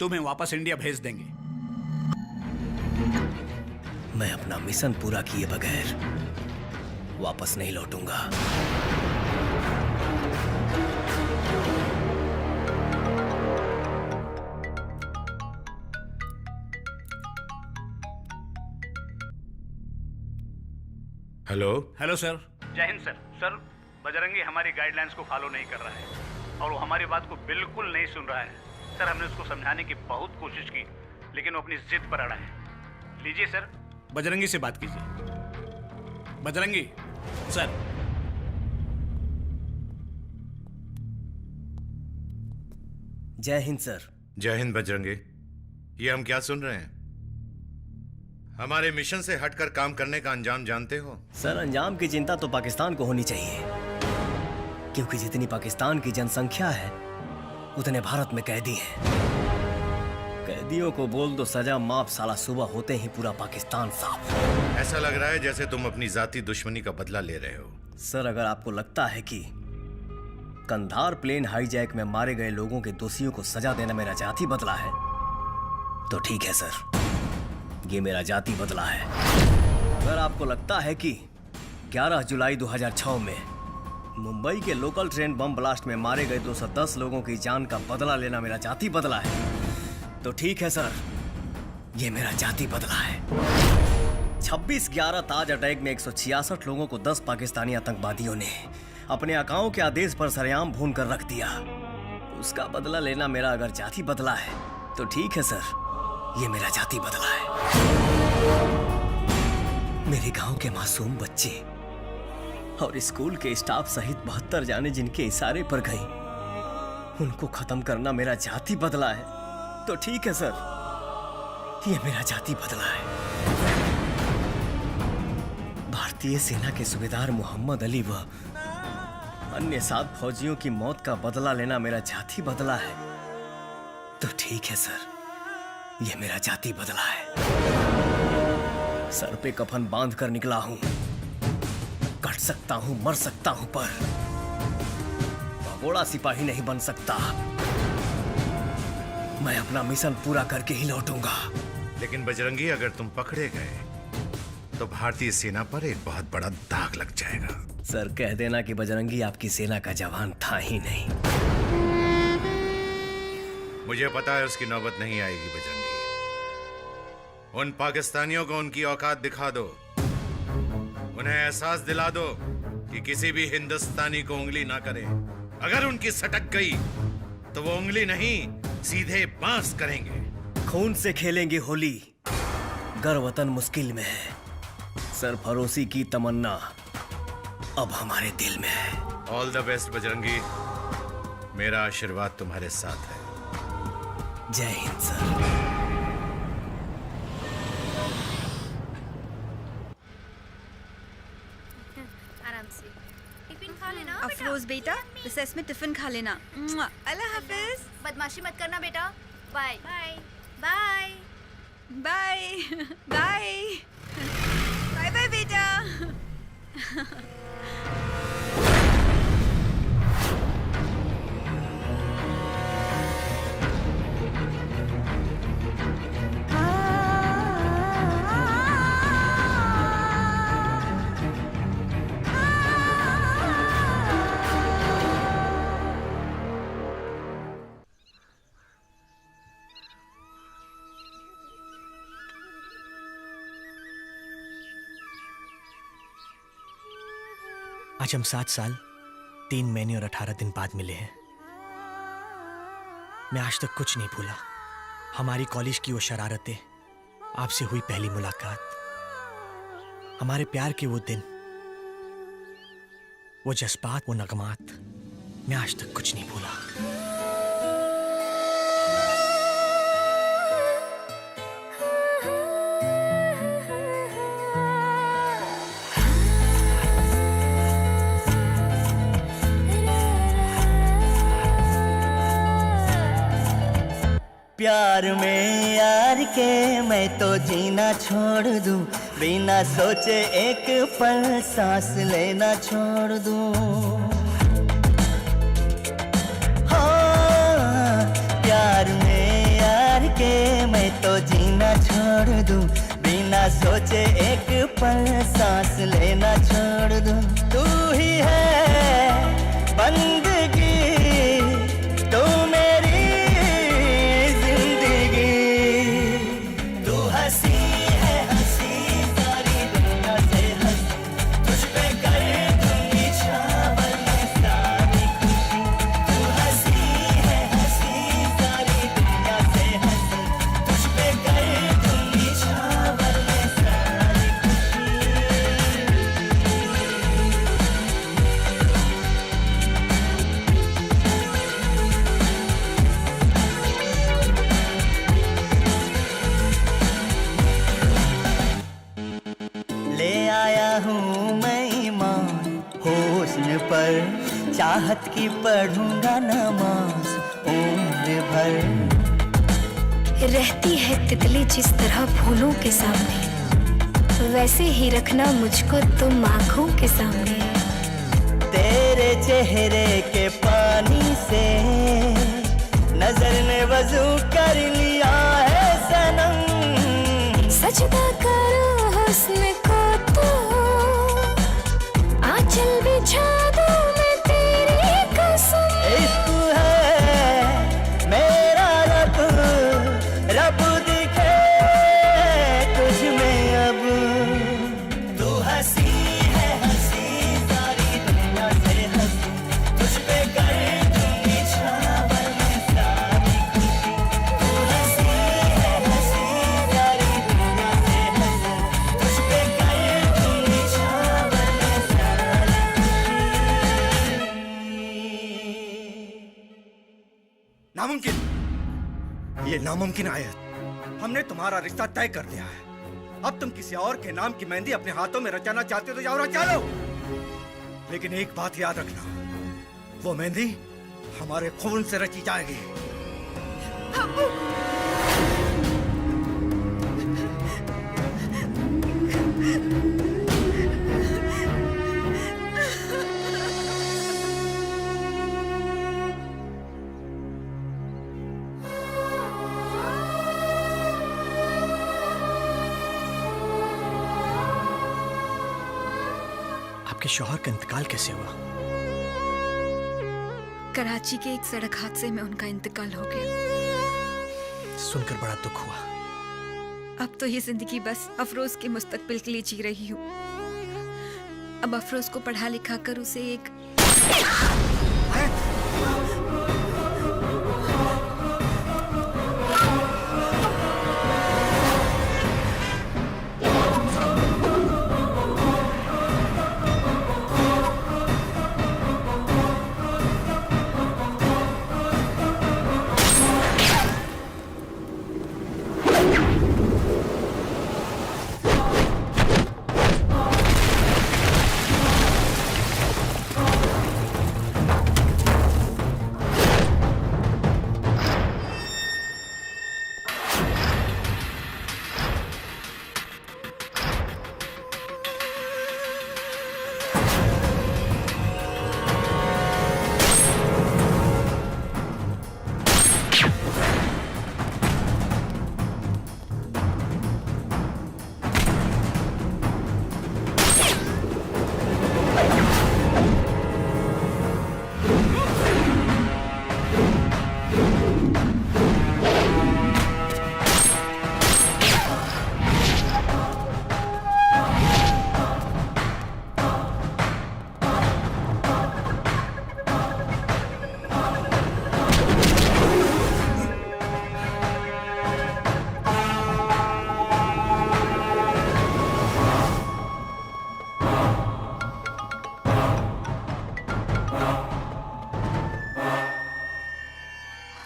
तुम्हें वापस इंडिया भेज देंगे। मैं अपना मिशन पूरा किए बगैर वापस नहीं लौटूंगा। Hello hello sir. जय हिंद सर। सर, बजरंगी हमारी गाइडलाइंस को फॉलो नहीं कर रहा है और वो हमारी बात को बिल्कुल नहीं सुन रहा है। सर, हमने उसको समझाने की बहुत कोशिश की, लेकिन वो अपनी जिद पर अड़ा है। लीजिए सर, बजरंगी से बात कीजिए। बजरंगी सर। जय हिंद सर। जय हिंद बजरंगी। ये हम क्या सुन रहे हैं? हमारे मिशन से हटकर काम करने का अंजाम जानते हो? सर, अंजाम की चिंता तो पाकिस्तान को होनी चाहिए, क्योंकि जितनी पाकिस्तान की जनसंख्या है उतने भारत में कैदी हैं। कैदियों को बोल दो सजा माफ, साला सुबह होते ही पूरा पाकिस्तान साफ। ऐसा लग रहा है जैसे तुम अपनी जाती दुश्मनी का बदला ले रहे हो। सर, अगर आपको लगता है कि कंधार प्लेन हाईजैक में मारे गए लोगों के दोषियों को सजा देना मेरा जाति बदला है, तो ठीक है सर, ये मेरा जाति बदला है। अगर आपको लगता है कि 11 जुलाई 2006 में मुंबई के लोकल ट्रेन बम ब्लास्ट में मारे गए 210 लोगों की जान का बदला लेना मेरा जाति बदला है, तो ठीक है सर, ये मेरा जाति बदला है। 26/11 ताज अटैक में 166 लोगों को 10 पाकिस्तानी आतंकवादियों ने अपने आकाओं के आदेश पर सरेआम भून कर रख दिया। उसका बदला लेना मेरा अगर जाति बदला है, तो ठीक है सर, ये मेरा जाति बदला है। मेरे गांव के मासूम बच्चे और स्कूल के स्टाफ सहित 72 जाने जिनके इशारे पर गई, उनको खत्म करना मेरा जाति बदला है। तो ठीक है सर, ये मेरा जाति बदला है। भारतीय सेना के सूबेदार मोहम्मद अली व अन्य 7 फौजियों की मौत का बदला लेना मेरा जाति बदला है। तो ठीक है सर, ये मेरा जाति बदला है। सर पे कफन बांध कर निकला हूं। कट सकता हूं, मर सकता हूं, पर भगोड़ा सिपाही नहीं बन सकता। मैं अपना मिशन पूरा करके ही लौटूंगा। लेकिन बजरंगी, अगर तुम पकड़े गए तो भारतीय सेना पर एक बहुत बड़ा दाग लग जाएगा। सर कह देना कि बजरंगी आपकी सेना का जवान था ही नहीं। मुझे पता है उसकी नौबत नहीं आएगी बजरंगी। उन पाकिस्तानियों को उनकी औकात दिखा दो। उन्हें एहसास दिला दो कि किसी भी हिंदुस्तानी को उंगली ना करे। अगर उनकी सटक गई तो वो उंगली नहीं, सीधे बांस करेंगे। खून से खेलेंगे होली, गर वतन मुश्किल में है। सरफरोशी की तमन्ना अब हमारे दिल में है। ऑल द बेस्ट बजरंगी, मेरा आशीर्वाद तुम्हारे साथ है। जय हिंद सर। आराम से टिफिन खा लेना अफरोज बेटा, रिसेस में टिफिन खा लेना। अल्लाह हाफिज। बदमाशी मत करना बेटा। Bye bye bye bye bye bye bye बेटा। आज हम 7 साल 3 महीने और 18 दिन बाद मिले हैं। मैं आज तक कुछ नहीं भूला। हमारी कॉलेज की वो शरारतें, आपसे हुई पहली मुलाकात, हमारे प्यार के वो दिन, वो जज्बात, वो नगमात, मैं आज तक कुछ नहीं भूला। प्यार में यार के मैं तो जीना छोड़ दूं, बिना सोचे एक पल सांस लेना छोड़ दूं। हाँ, प्यार में यार के मैं तो जीना छोड़ दूं, बिना सोचे एक पल सांस लेना छोड़ दूं। तू ही है बंदगी, तू मेरी पर चाहत की पढ़ूंगा नमाज उम्र भर। रहती है तितली जिस तरह फूलों के सामने, वैसे ही रखना मुझको तुम आँखों के सामने। तेरे चेहरे के पानी से नजर ने वजू कर लिया है सनम। सजदा करो हुस्न को तो, आंचल बिछा दो मैं तेरी कसम। इश्क है मेरा रब, रब दिखे तुझ में अब। तू हंसी है हंसी सारी दुनिया से हंसी, तुझ पे कर दूंगी छावर में सारी खुशी। तू हंसी नामुमकिन, ये नामुमकिन आयत। हमने तुम्हारा रिश्ता तय कर दिया है। अब तुम किसी और के नाम की मेहंदी अपने हाथों में रचाना चाहते हो तो जाओ रचा लो, लेकिन एक बात याद रखना, वो मेहंदी हमारे खून से रची जाएगी। आपके शौहर का इंतकाल कैसे हुआ? कराची के एक सड़क हादसे में उनका इंतकाल हो गया। सुनकर बड़ा दुख हुआ। अब तो ये जिंदगी बस अफरोज के मुस्तकबिल के लिए जी रही हूँ। अब अफरोज को पढ़ा लिखा कर उसे एक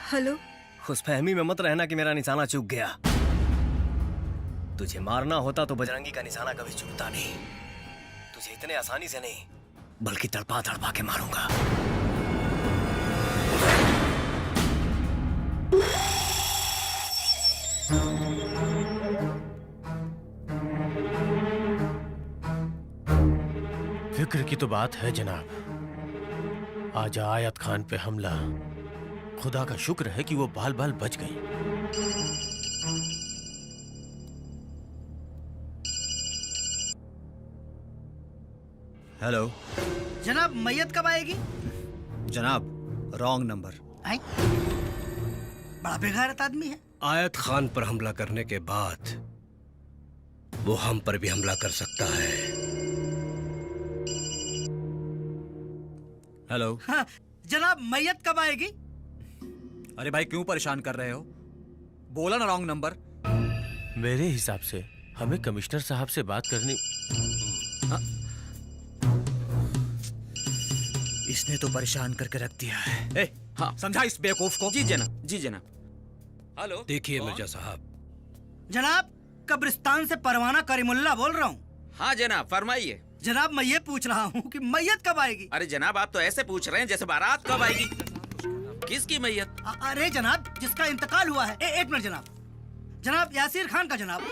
हेलो। खुशफहमी में मत रहना कि मेरा निशाना चूक गया। तुझे मारना होता तो बजरंगी का निशाना कभी चूकता नहीं। तुझे इतने आसानी से नहीं, बल्कि तड़पा तड़पा के मारूंगा। फिक्र की तो बात है जनाब। आज आयत खान पे हमला, खुदा का शुक्र है कि वो बाल बाल बच गई। हेलो जनाब, मैयत कब आएगी? जनाब, रॉन्ग नंबर। बड़ा बेगैरत आदमी है। आयत खान पर हमला करने के बाद वो हम पर भी हमला कर सकता है। हेलो। हाँ, जनाब, मैयत कब आएगी? अरे भाई, क्यों परेशान कर रहे हो? बोला ना रॉन्ग नंबर। मेरे हिसाब से हमें कमिश्नर साहब से बात करनी। इसने तो परेशान करके रख दिया है। ए, हाँ, समझा इस बेवकूफ को। जी जनाब, जी जनाब। हेलो। देखिए मिर्जा साहब। जनाब, कब्रिस्तान से परवाना करीमुल्ला बोल रहा हूँ। हाँ जनाब, फरमाइए। जनाब, मैं ये पूछ रहा हूँ कि मैयत कब आएगी? अरे जनाब, आप तो ऐसे पूछ रहे हैं जैसे बारात कब आएगी। किसकी मैयत? अरे जनाब, जिसका इंतकाल हुआ है। एक मिनट जनाब। जनाब, यासीर खान का जनाब।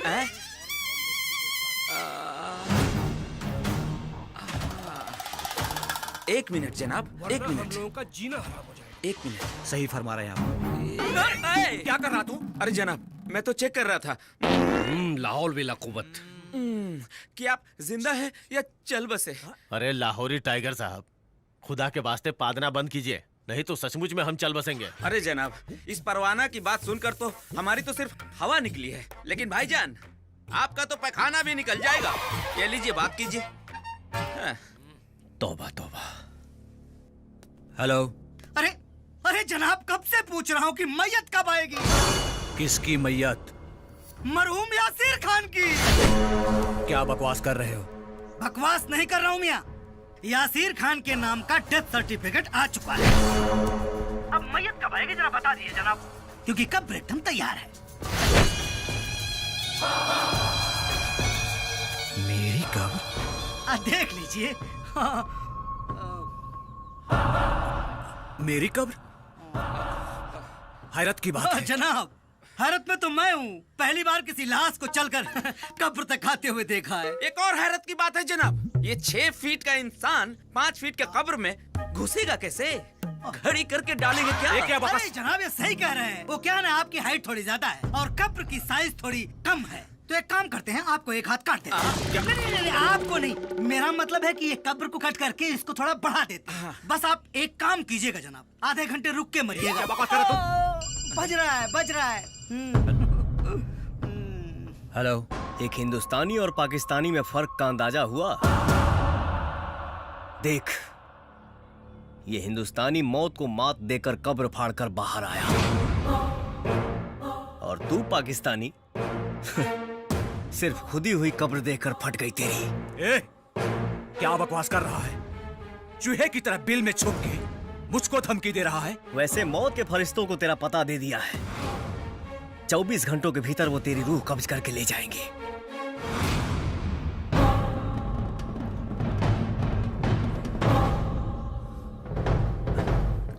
एक मिनट जनाब, एक मिनट। लोगों का जीना खराब हो जाएगा। एक मिनट। सही फरमा रहे हैं आप। क्या कर रहा तू? अरे जनाब, मैं तो चेक कर रहा था। लाहौल विला कुवत। कि आप जिंदा हैं या चल बसे? अरे लाहौरी टाइगर साहब, खुदा के वास्ते पादना बंद कीजिए, नहीं तो सचमुच में हम चल बसेंगे। अरे जनाब, इस परवाना की बात सुनकर तो हमारी तो सिर्फ हवा निकली है, लेकिन भाईजान आपका तो पैखाना भी निकल जाएगा। ये लीजिए, बात कीजिए। हाँ। तौबा तौबा। हेलो। अरे अरे जनाब, कब से पूछ रहा हूँ कि मैयत कब आएगी? किसकी मैयत? मरहूम यासीर खान की। क्या बकवास कर रहे हो? बकवास नहीं कर रहा हूँ मियाँ। यासीर खान के नाम का डेथ सर्टिफिकेट आ चुका है। अब मैयत कब आएगी जरा बता दिए जनाब, क्योंकि कब्र एकदम तैयार है। मेरी कब्र? देख लीजिए। मेरी कब्र? हैरत की बात है। जनाब, हैरत में तो मैं हूँ, पहली बार किसी लाश को चलकर कब्र तक आते हुए देखा है। एक और हैरत की बात है जनाब, ये 6 फीट का इंसान 5 फीट के कब्र में घुसेगा कैसे? घड़ी करके डालेंगे क्या? अरे जनाब ये सही कह रहे हैं। वो क्या ना, आपकी हाइट थोड़ी ज्यादा है और कब्र की साइज थोड़ी कम है, तो एक काम करते हैं, आपको एक हाथ काट देते हैं। नहीं, आपको नहीं, मेरा मतलब है कि ये कब्र को कट करके इसको थोड़ा बढ़ा देते हैं। बस आप एक काम कीजिएगा जनाब, आधे घंटे रुक के मरिएगा। बज रहा है। हेलो, एक हिंदुस्तानी और पाकिस्तानी में फर्क का अंदाजा हुआ? देख, ये हिंदुस्तानी मौत को मात देकर कब्र फाड़कर बाहर आया, और तू पाकिस्तानी सिर्फ खुदी हुई कब्र देखकर फट गई तेरी। क्या बकवास कर रहा है? चूहे की तरह बिल में छुप के मुझको धमकी दे रहा है। वैसे मौत के फरिश्तों को तेरा पता दे दिया है, 24 घंटों के भीतर वो तेरी रूह कब्ज करके ले जाएंगे।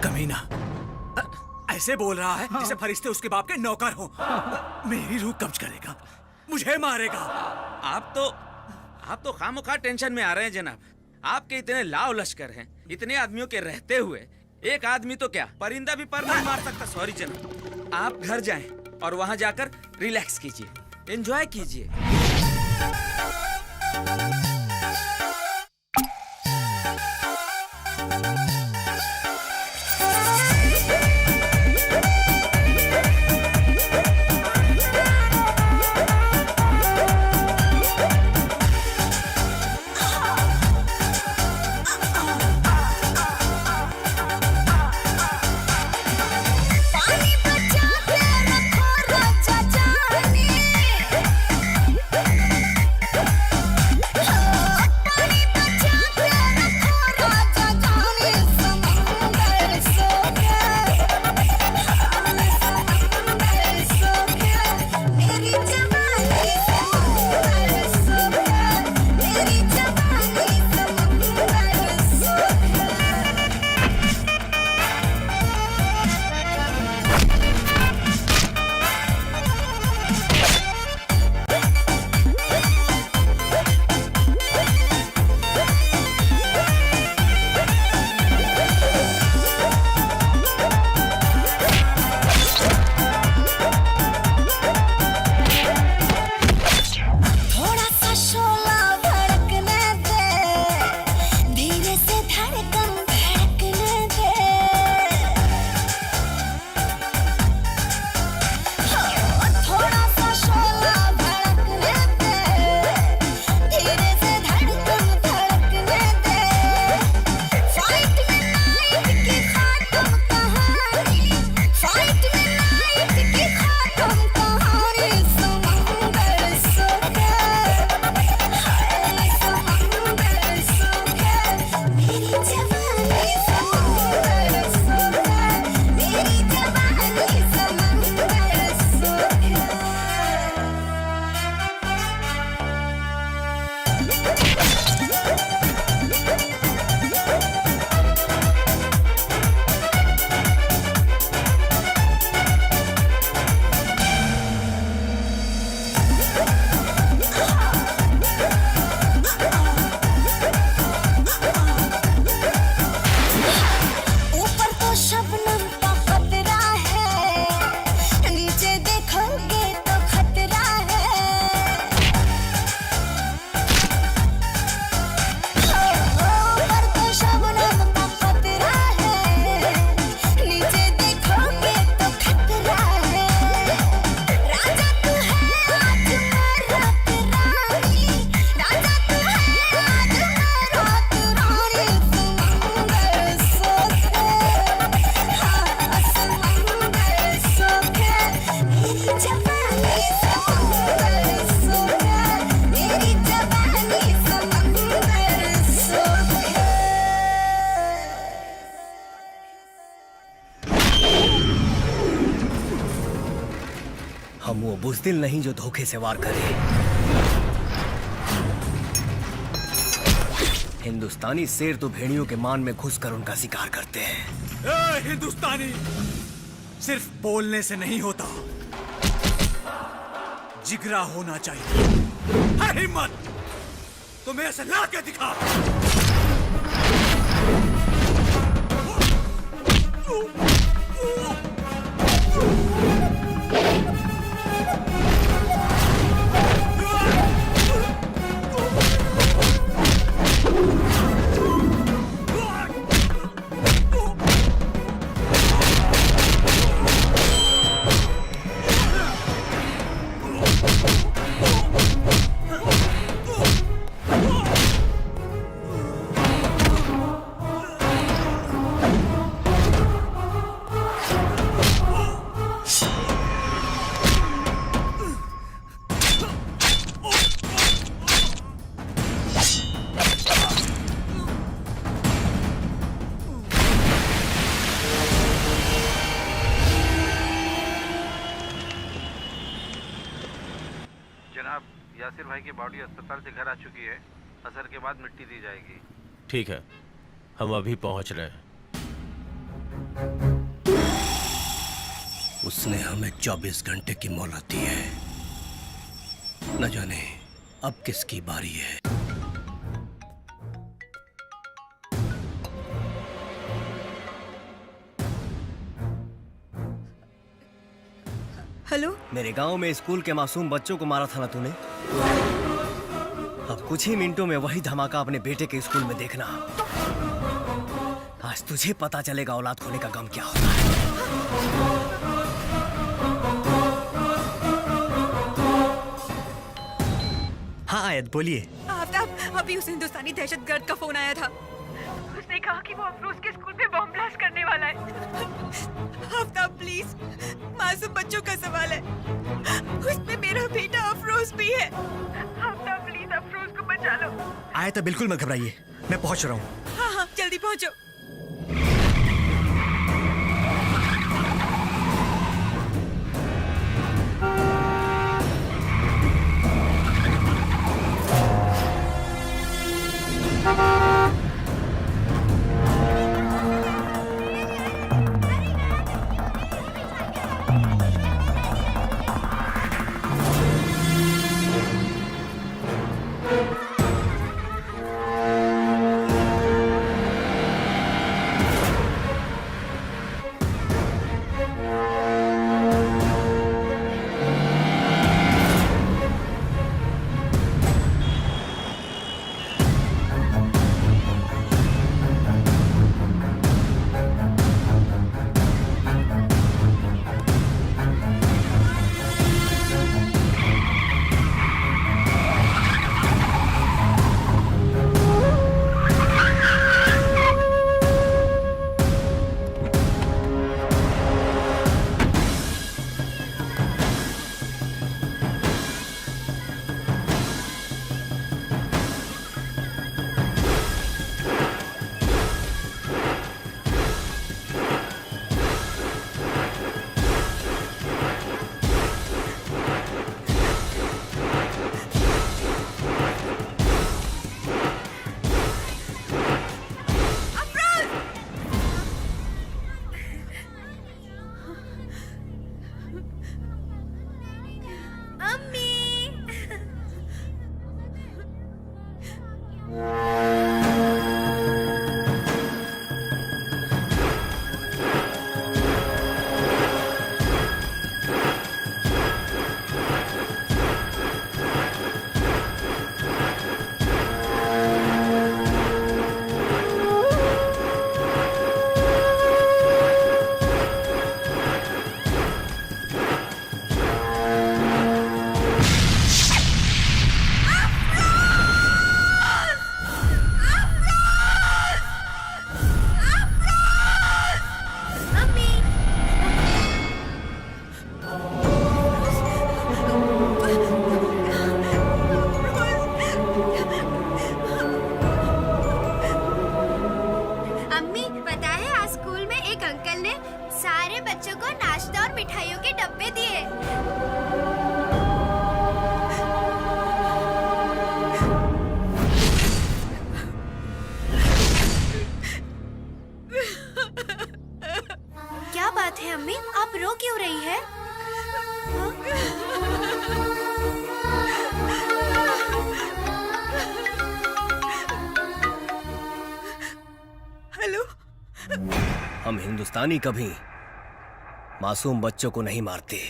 कमीना ऐसे बोल रहा है जैसे फरिश्ते उसके बाप के नौकर हो। मेरी रूह कब्ज करेगा, मुझे मारेगा। आप तो खामोखा टेंशन में आ रहे हैं जनाब। आपके इतने लाव लश्कर हैं, इतने आदमियों के रहते हुए एक आदमी तो क्या, परिंदा भी पर नहीं मार सकता। सॉरी जनाब, आप घर जाएं और वहां जाकर रिलैक्स कीजिए, एंजॉय कीजिए। जाने वो बुज़दिल नहीं जो धोखे से वार करे। हिंदुस्तानी शेर तो भेड़ियों के मान में घुसकर उनका शिकार करते हैं। हिंदुस्तानी सिर्फ बोलने से नहीं होता, जिगरा होना चाहिए। है हिम्मत तो मेरे से ला के दिखा। यासिर भाई की बॉडी अस्पताल से घर आ चुकी है। असर के बाद मिट्टी दी जाएगी। ठीक है, हम अभी पहुंच रहे हैं। उसने हमें 24 घंटे की मोहलत दी है। न जाने अब किसकी बारी है। हेलो, मेरे गांव में स्कूल के मासूम बच्चों को मारा था ना तूने? अब कुछ ही मिनटों में वही धमाका अपने बेटे के स्कूल में देखना। आज तुझे पता चलेगा औलाद खोने का गम क्या होता है। हाँ आयत बोलिए। आफ्ताब, अभी उस हिंदुस्तानी दहशतगर्द का फोन आया था। उसने कहा कि वो अफरोज के स्कूल पे बॉम्ब ब्लास्ट करने वाला है। आफ्ताब प्लीज, मासूम बच्चों का सवाल है, उसमें मेरा बेटा अफरोज भी है। आफ्ताब प्लीज अफरोज को बचा लो। आयत बिल्कुल मत घबराइए, मैं पहुंच रहा हूँ। हाँ हाँ जल्दी पहुंचो। सारे बच्चों को नाश्ता और मिठाइयों के डब्बे दिए। रो क्यों रही है? हेलो। हम हिंदुस्तानी कभी मासूम बच्चों को नहीं मारते।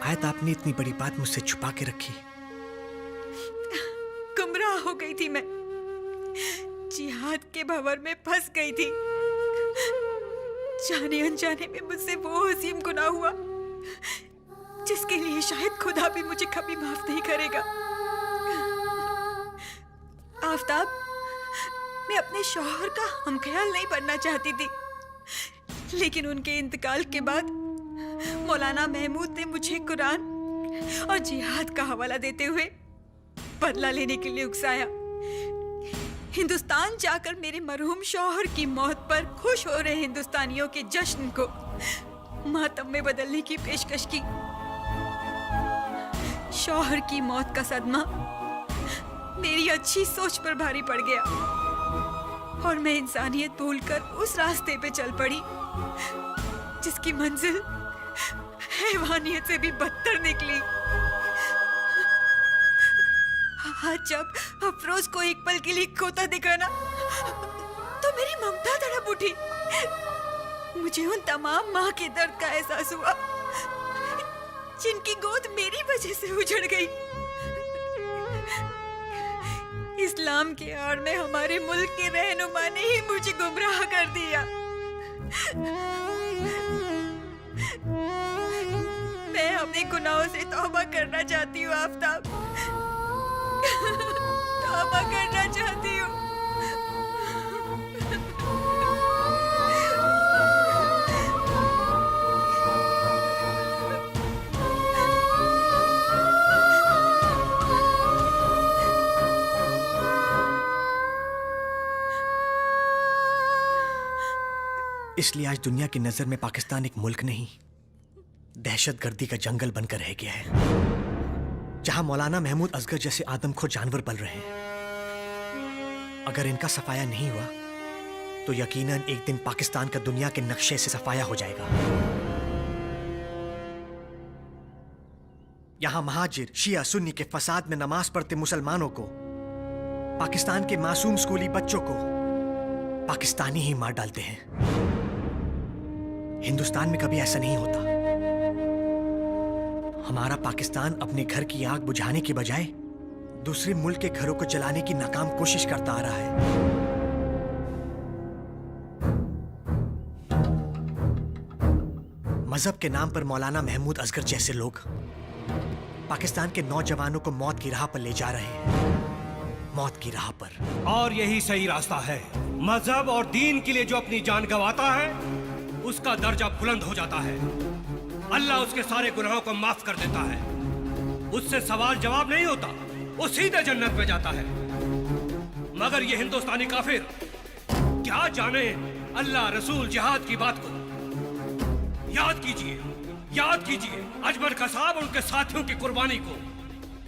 आयत, आपने इतनी बड़ी बात मुझसे छुपा के रखी। गुमराह हो गई थी मैं, जिहाद के भंवर में फंस गई थी। जाने अनजाने में मुझसे वो अजीम गुनाह हुआ जिसके लिए शायद खुदा भी मुझे कभी माफ नहीं करेगा। आफताब, मैं अपने शौहर का हमख्याल नहीं बनना चाहती थी, लेकिन उनके इंतकाल के बाद मौलाना महमूद ने मुझे कुरान और जिहाद का हवाला देते हुए बदला लेने के लिए उकसाया। हिंदुस्तान जाकर मेरे मरहूम शौहर की मौत पर खुश हो रहे हिंदुस्तानियों के जश्न को मातम में बदलने की पेशकश की। शौहर की मौत का सदमा मेरी अच्छी सोच पर भारी पड़ गया और मैं इंसानियत भूलकर उस रास्ते पे चल पड़ी जिसकी मंजिल हैवानियत से भी बदतर निकली। आज जब अफरोज को एक पल के लिए खोता दिखा ना, तो मेरी ममता तड़प उठी। मुझे उन तमाम माँ के दर्द का एहसास हुआ जिनकी गोद मेरी वजह से उजड़ गई। इस्लाम के आड़ में हमारे मुल्क के रहनुमा ने ही मुझे गुमराह कर दिया। मैं अपने गुनाहों से तौबा करना चाहती हूँ आफताब, तौबा करना चाहती हूँ। इसलिए आज दुनिया की नजर में पाकिस्तान एक मुल्क नहीं, दहशतगर्दी का जंगल बनकर रह गया है, जहां मौलाना महमूद असगर जैसे आदमखोर जानवर पल रहे हैं। अगर इनका सफाया नहीं हुआ तो यकीनन एक दिन पाकिस्तान का दुनिया के नक्शे से सफाया हो जाएगा। यहां महाजिर, शिया, सुन्नी के फसाद में नमाज पढ़ते मुसलमानों को, पाकिस्तान के मासूम स्कूली बच्चों को पाकिस्तानी ही मार डालते हैं। हिंदुस्तान में कभी ऐसा नहीं होता। हमारा पाकिस्तान अपने घर की आग बुझाने की बजाय दूसरे मुल्क के घरों को जलाने की नाकाम कोशिश करता आ रहा है। मजहब के नाम पर मौलाना महमूद असगर जैसे लोग पाकिस्तान के नौजवानों को मौत की राह पर ले जा रहे हैं, मौत की राह पर। और यही सही रास्ता है। मजहब और दीन के लिए जो अपनी जान गंवाता है उसका दर्जा बुलंद हो जाता है। अल्लाह उसके सारे गुनाहों को माफ कर देता है। उससे सवाल जवाब नहीं होता, वो सीधे जन्नत में जाता है। मगर ये हिंदुस्तानी काफिर क्या जाने अल्लाह, रसूल, जिहाद की बात को। याद कीजिए अजमल कसाब और उनके साथियों की कुर्बानी को।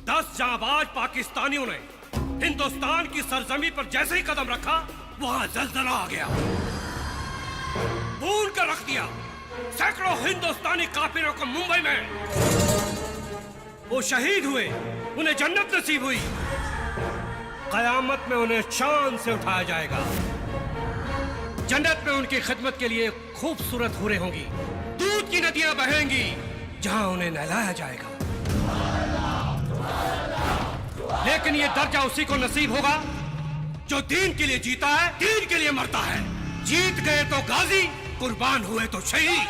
10 जांबाज पाकिस्तानियों ने हिंदुस्तान की सरजमी पर जैसे ही कदम रखा वहां जलजला आ गया, भूल कर रख दिया। सैकड़ों हिंदुस्तानी काफिरों को मुंबई में वो शहीद हुए, उन्हें जन्नत नसीब हुई। कयामत में उन्हें शान से उठाया जाएगा। जन्नत में उनकी खिदमत के लिए खूबसूरत हूरें होंगी, दूध की नदियां बहेंगी, जहां उन्हें नहलाया जाएगा। लेकिन ये दर्जा उसी को नसीब होगा जो दीन के लिए जीता है, दीन के लिए मरता है। जीत गए तो गाजी, कुर्बान हुए तो शहीद।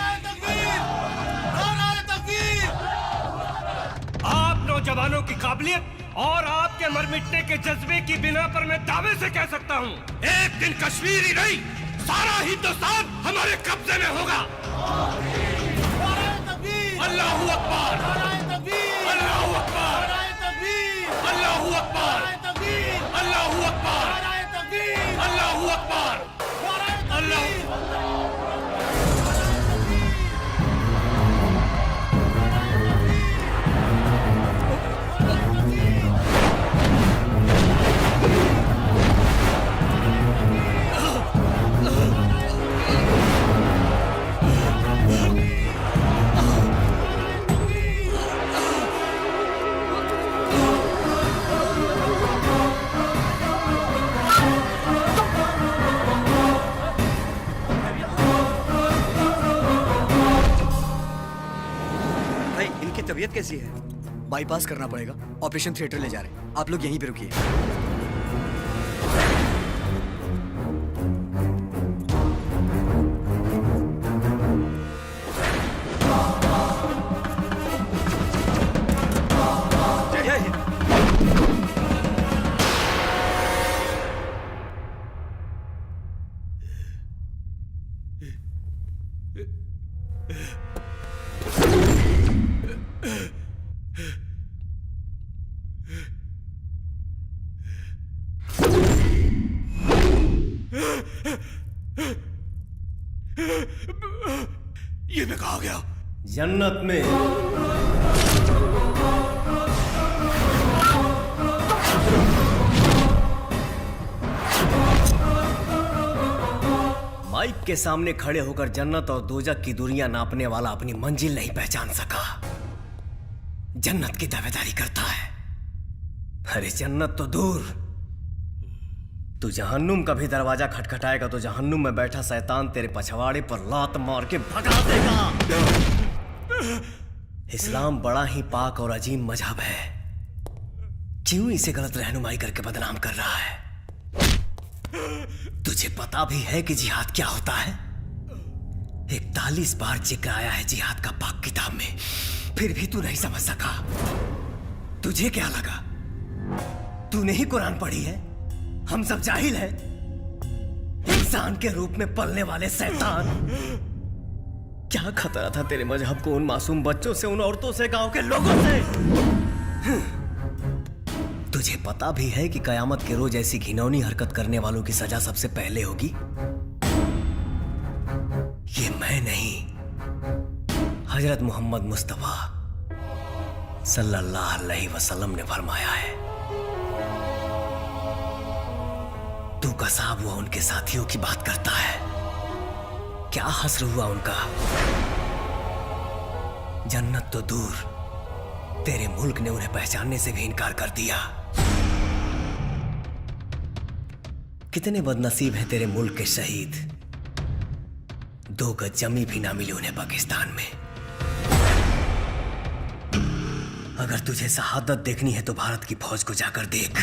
नौजवानों की काबिलियत और आपके मर मिटने के जज्बे की बिना पर मैं दावे से कह सकता हूँ, एक दिन कश्मीर ही नहीं, सारा हिंदुस्तान हमारे कब्जे में होगा। अल्लाहू अकबर, अल्लाहू अकबर, अल्लाहू अकबर, अल्लाहू अकबर, अल्लाहू अकबर, अल्लाह। तबीयत कैसी है? बाईपास करना पड़ेगा, ऑपरेशन थिएटर ले जा रहे हैं, आप लोग यहीं पे रुकिए। ये मैं कहा गया? जन्नत में। माइक के सामने खड़े होकर जन्नत और दोजख की दूरियां नापने वाला अपनी मंजिल नहीं पहचान सका। जन्नत की दावेदारी करता है। अरे जन्नत तो दूर, तू जहन्नुम का भी दरवाजा खटखटाएगा तो जहन्नुम में बैठा शैतान तेरे पछवाड़े पर लात मार के भगा देगा। इस्लाम बड़ा ही पाक और अजीम मजहब है, क्यों इसे गलत रहनुमाई करके बदनाम कर रहा है? तुझे पता भी है कि जिहाद क्या होता है? 41 बार जिक्र आया है जिहाद का पाक किताब में, फिर भी तू नहीं समझ सका। तुझे क्या लगा तूने ही कुरान पढ़ी है? हम सब जाहिल हैं। इंसान के रूप में पलने वाले शैतान, क्या खतरा था तेरे मजहब को उन मासूम बच्चों से, उन औरतों से, गांव के लोगों से? तुझे पता भी है कि कयामत के रोज ऐसी घिनौनी हरकत करने वालों की सजा सबसे पहले होगी? ये मैं नहीं, हजरत मोहम्मद मुस्तफा सल्लल्लाहु अलैहि वसल्लम ने फरमाया है। तू कसाब हुआ उनके साथियों की बात करता है, क्या हस्र हुआ उनका? जन्नत तो दूर, तेरे मुल्क ने उन्हें पहचानने से भी इनकार कर दिया। कितने बदनसीब हैं तेरे मुल्क के शहीद, 2 गज जमी भी ना मिली उन्हें पाकिस्तान में। अगर तुझे शहादत देखनी है तो भारत की फौज को जाकर देख।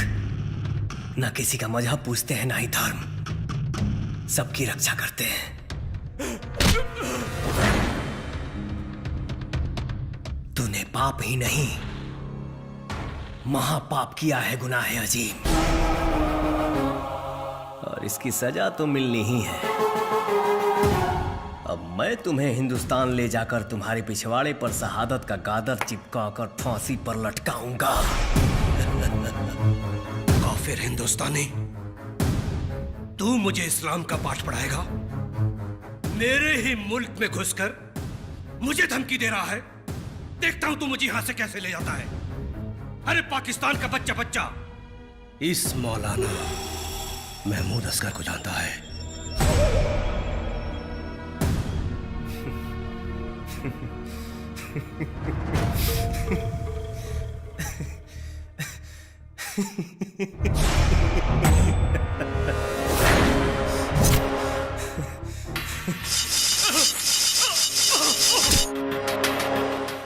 ना किसी का मजहब पूछते हैं, ना ही धर्म, सबकी रक्षा करते हैं। तूने पाप ही नहीं, महापाप किया है, गुनाह अजीम, और इसकी सजा तो मिलनी ही है। अब मैं तुम्हें हिंदुस्तान ले जाकर तुम्हारे पिछवाड़े पर शहादत का गादर चिपकाकर फांसी पर लटकाऊंगा। काफिर हिंदुस्तानी, तू मुझे इस्लाम का पाठ पढ़ाएगा? मेरे ही मुल्क में घुसकर मुझे धमकी दे रहा है। देखता हूं तू मुझे यहां से कैसे ले जाता है। अरे पाकिस्तान का बच्चा बच्चा इस मौलाना महमूद असगर को जानता है।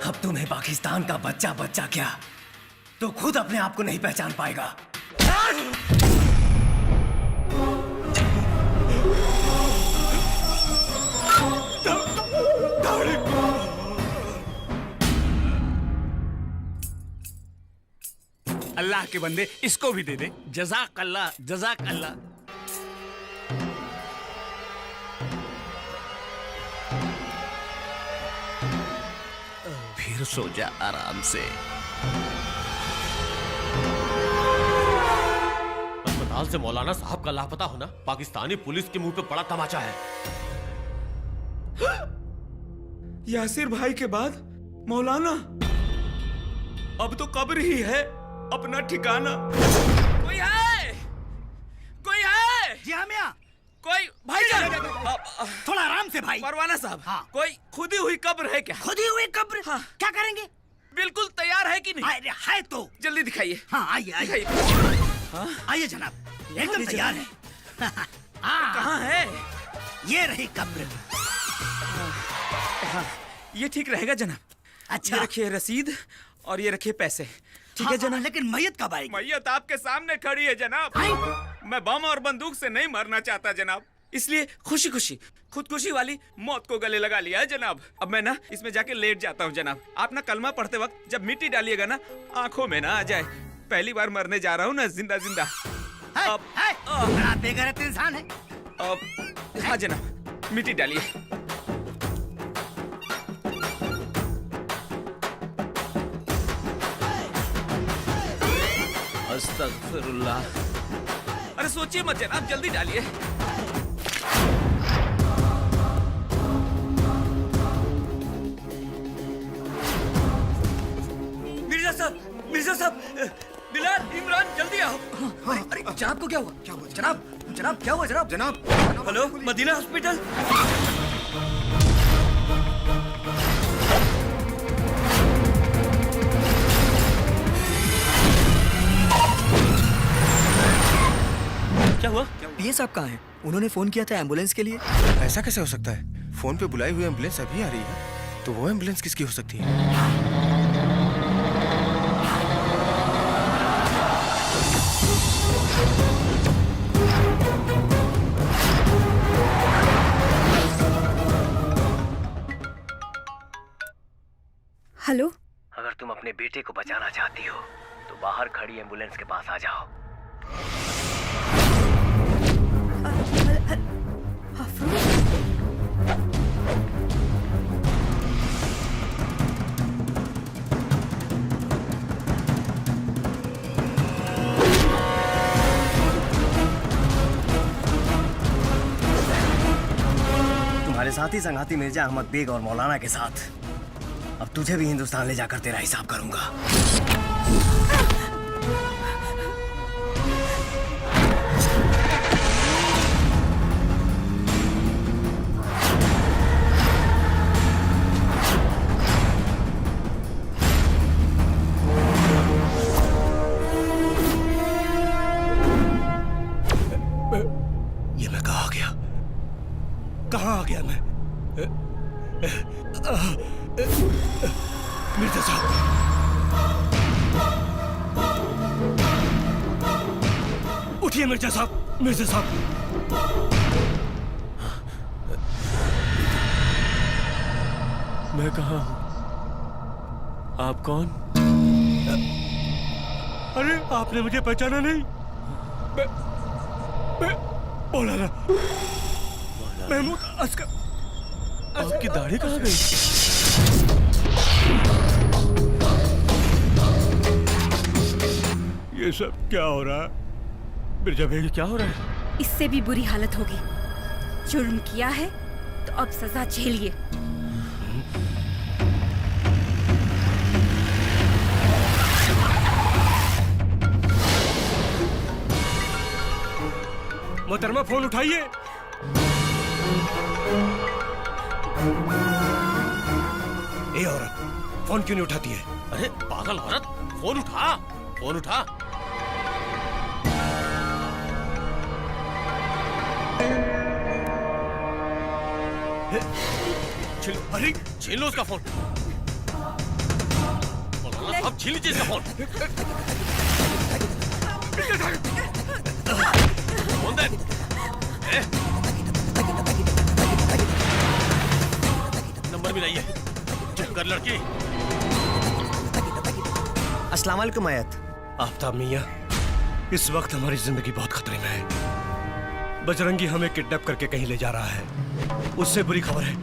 अब तुम्हें पाकिस्तान का बच्चा बच्चा क्या, तो खुद अपने आप को नहीं पहचान पाएगा। अल्लाह के बंदे इसको भी दे दे। जज़ाक अल्लाह, जज़ाक अल्लाह। फिर सो जा आराम से। अस्पताल से मौलाना साहब का लापता होना पाकिस्तानी पुलिस के मुंह पे बड़ा तमाचा है। यासिर भाई के बाद मौलाना, अब तो कब्र ही है अपना ठिकाना। कोई है? कोई है? जी हाँ मियां। कोई भाईजान, थोड़ा आराम से भाई। परवाना साहब, हाँ। कोई खुदी हुई कब्र है क्या? खुदी हुई कब्र? हाँ। क्या करेंगे? बिल्कुल तैयार है कि नहीं? है तो जल्दी दिखाइए। हाँ आइए आइए। आइए जनाब, एकदम तैयार है। कहाँ है? ये रही कब्र। हाँ, ये ठीक रहेगा जनाब। अच्छा। ये रखिए रसीद और ये रखिए पैसे। ठीक है जनाब। लेकिन मैयत कब आएगी? मैयत आपके सामने खड़ी है जनाब। मैं बम और बंदूक से नहीं मरना चाहता जनाब, इसलिए खुशी खुशी खुदकुशी वाली मौत को गले लगा लिया है जनाब। अब मैं ना इसमें जाके लेट जाता हूँ जनाब। आप ना कलमा पढ़ते वक्त जब मिट्टी डालिएगा ना आंखों में ना आ जाए। पहली बार मरने जा रहा हूँ ना जिंदा जिंदा। बड़ा बेगैरत इंसान है। हाँ जनाब, मिट्टी डालिए। अस्तगफिरुल्लाह। अरे सोचिए मत जनाब, जल्दी डालिए। मिर्जा साहब, बिलाल, इमरान, जल्दी आओ। अरे जनाब को क्या हुआ? क्या हुआ जनाब? जनाब क्या हुआ जनाब? जनाब हेलो, मदीना हॉस्पिटल। क्या हुआ? पीए साहब कहाँ हैं? उन्होंने फोन किया था एम्बुलेंस के लिए। ऐसा कैसे हो सकता है? फोन पे बुलाई हुई एम्बुलेंस अभी आ रही है, तो वो एम्बुलेंस किसकी हो सकती है? हेलो। अगर तुम अपने बेटे को बचाना चाहती हो तो बाहर खड़ी एम्बुलेंस के पास आ जाओ। तुम्हारे साथी संगाती मिर्जा अहमद बेग और मौलाना के साथ अब तुझे भी हिंदुस्तान ले जाकर तेरा हिसाब करूंगा। ये मैं कहाँ आ गया? कहाँ आ गया मैं? मिर्जा साहब, उठिए मिर्जा साहब, मिर्जा साहब। मैं कहाँ हूँ? आप कौन? अरे आपने मुझे पहचाना नहीं? मैं मौलाना महमूद अस्कर। आपकी दाढ़ी कहाँ गई? ये सब क्या हो रहा है? मिर्जा बेग, क्या हो रहा है? इससे भी बुरी हालत होगी। जुर्म किया है तो अब सजा झेलिए। मोहतरमा फोन उठाइए। ये औरत फोन क्यों नहीं उठाती है? अरे पागल औरत, फोन उठा, फोन उठा। अरे छीन लो उसका फोन। मौलाना साहब, छीन लीजिए इसका फोन। फोन दे। नंबर भी नहीं है। चुप कर लड़की। अस्सलाम वालेकुम आयत। आफ्ताब मियां, इस वक्त हमारी जिंदगी बहुत खतरे में है। बजरंगी हमें किडनैप करके कहीं ले जा रहा है। उससे बुरी खबर है,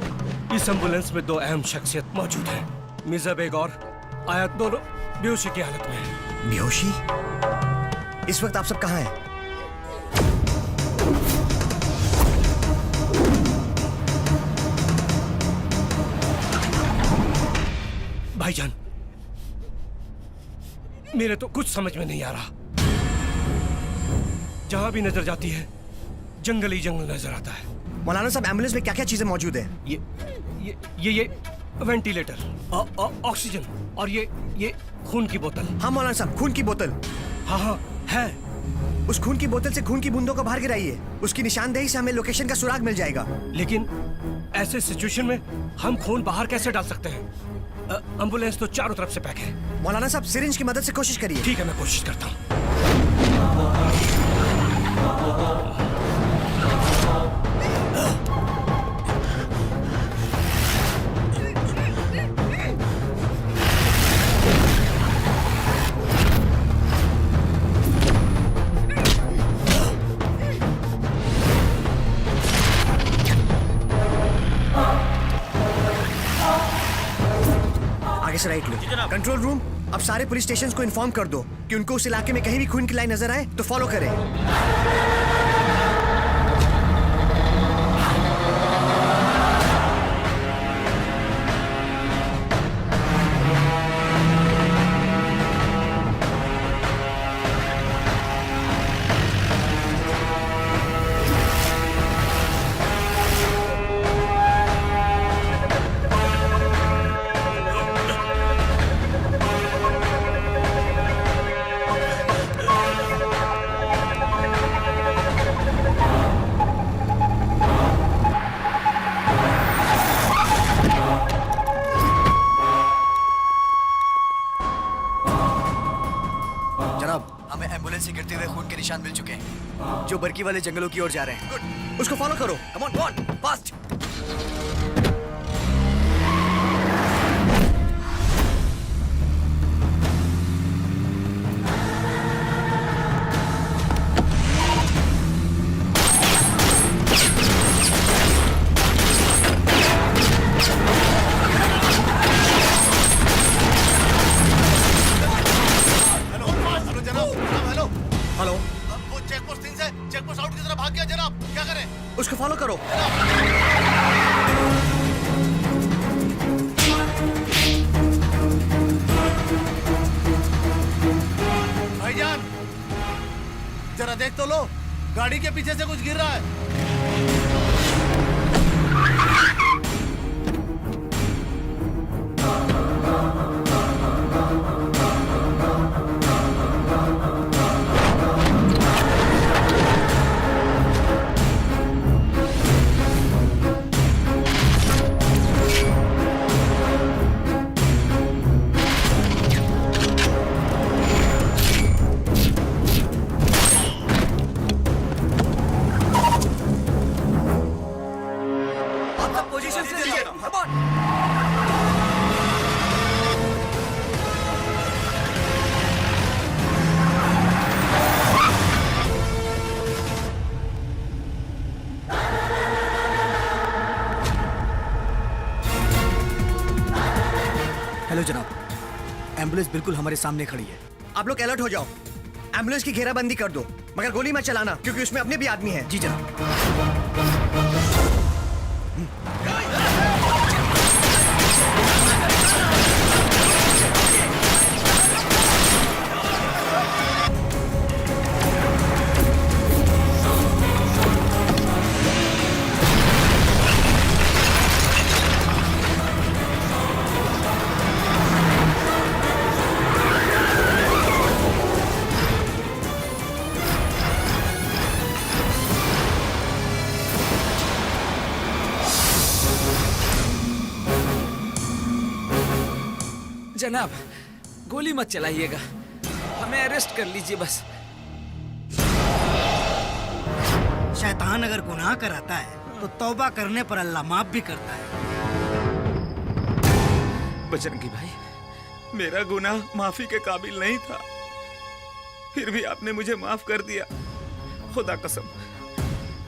इस एम्बुलेंस में 2 अहम शख्सियत मौजूद हैं। मिर्जा बेग और आयत दोनों बेहोशी की हालत में हैं। बेहोशी? इस वक्त आप सब कहाँ हैं? भाईजान, मेरे तो कुछ समझ में नहीं आ रहा। जहां भी नजर जाती है जंगल ही जंगल नजर आता है। मौलाना साहब, एम्बुलेंस में क्या क्या चीजें मौजूद है? ये वेंटिलेटर, ऑक्सीजन और ये खून की बोतल। हाँ मौलाना साहब, खून की बोतल। हाँ है। उस खून की बोतल से खून की बूंदों को बाहर गिराइए। उसकी निशानदेही से हमें लोकेशन का सुराग मिल जाएगा। लेकिन ऐसे सिचुएशन में हम खून बाहर कैसे डाल सकते हैं? एम्बुलेंस तो चारों तरफ से पैक है। मौलाना साहब, सिरिंज की मदद से कोशिश करिए। ठीक है, मैं कोशिश करता हूँ। आगे से राइट लो। कंट्रोल रूम, अब सारे पुलिस स्टेशंस को इन्फॉर्म कर दो कि उनको उस इलाके में कहीं भी खून की लाइन नजर आए तो फॉलो करें। मिल चुके हैं जो बरकी वाले जंगलों की ओर जा रहे हैं। गुड, उसको फॉलो करो। Come on, fast. उसको फॉलो करो। भाईजान, जरा देख तो लो, गाड़ी के पीछे से कुछ गिर रहा है। हेलो जनाब, एम्बुलेंस बिल्कुल हमारे सामने खड़ी है। आप लोग अलर्ट हो जाओ, एम्बुलेंस की घेराबंदी कर दो, मगर गोली मत चलाना क्योंकि उसमें अपने भी आदमी हैं। जी जनाब। जनाब, गोली मत चलाइएगा, हमें अरेस्ट कर लीजिए बस। शैतान अगर गुनाह कराता है तो तौबा करने पर अल्लाह माफ भी करता है। बजरंगी भाई, मेरा गुनाह माफी के काबिल नहीं था। फिर भी आपने मुझे माफ कर दिया। खुदा कसम,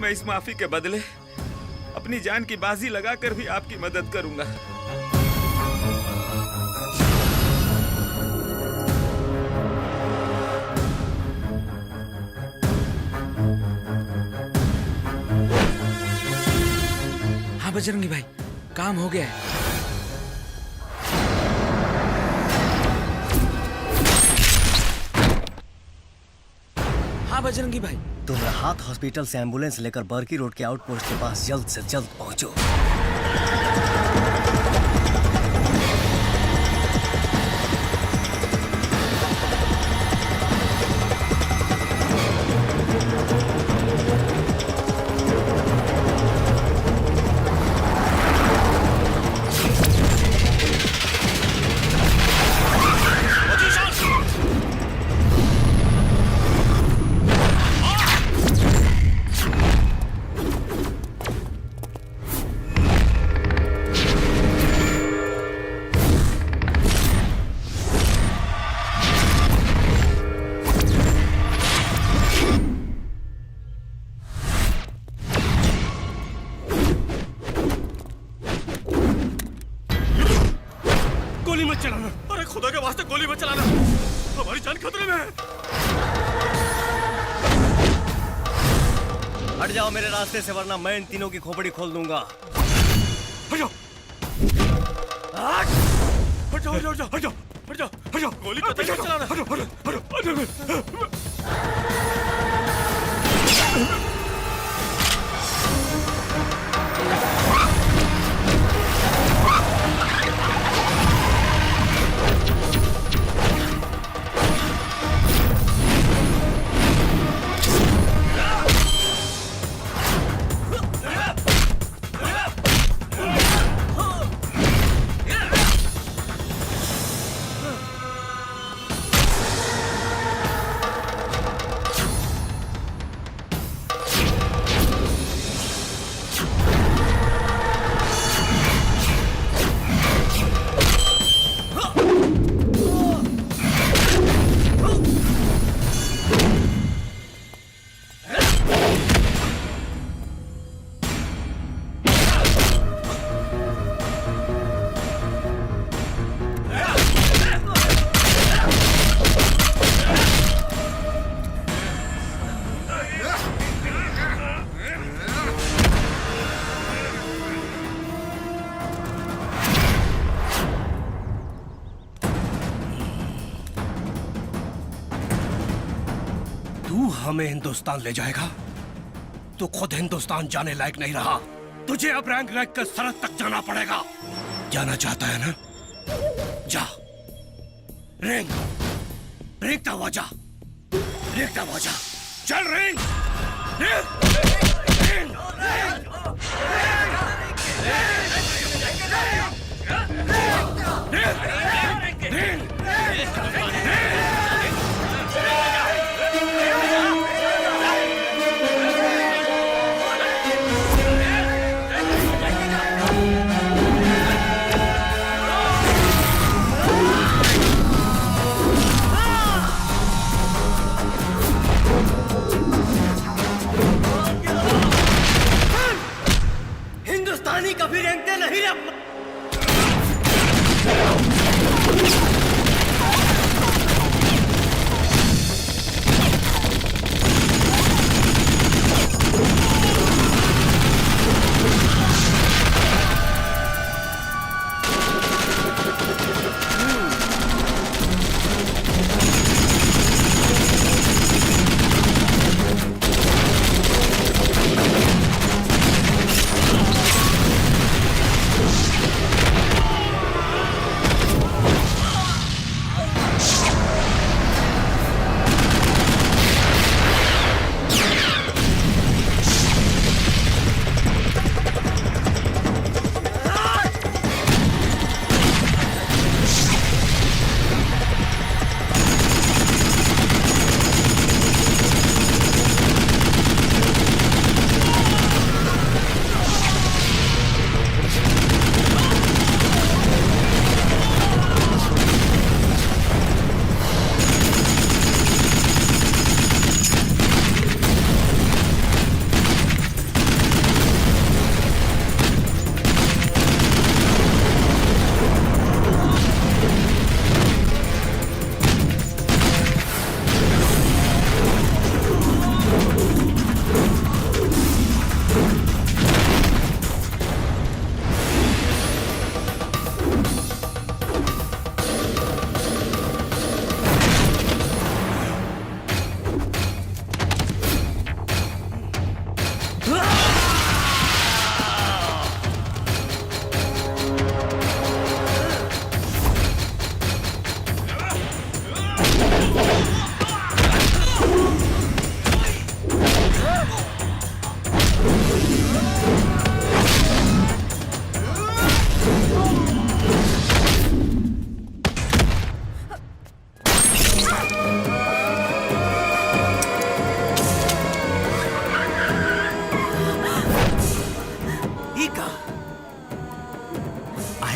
मैं इस माफी के बदले अपनी जान की बाजी लगाकर भी आपकी मदद करूंगा। हाँ बजरंगी भाई, काम हो गया है। हाँ बजरंगी भाई। तुम राहत हॉस्पिटल से एम्बुलेंस लेकर बर्की रोड के आउटपोस्ट के पास जल्द से जल्द पहुंचो। गोली मत चलाना। अरे खुदा के वास्ते गोली मत चलाना, हमारी जान खतरे में है। हट जाओ मेरे रास्ते से, वरना मैं इन तीनों की खोपड़ी खोल दूंगा। हट जाओ, हट जाओ, हट जाओ, हट जाओ, हट जाओ, हट जाओ, गोली मत चलाना। हट जाओ, हट जाओ, हट जाओ। तू हमें हिंदुस्तान ले जाएगा तो खुद हिंदुस्तान जाने लायक नहीं रहा। तुझे अब रैंक रैंक कर सरहद तक जाना पड़ेगा। जाना चाहता है ना? जा, रेंग रेंगता हुआ जा, रेंगता हुआ जा, चल रेंग, रेंग, हिंदुस्तानी कभी रेंगते नहीं रे।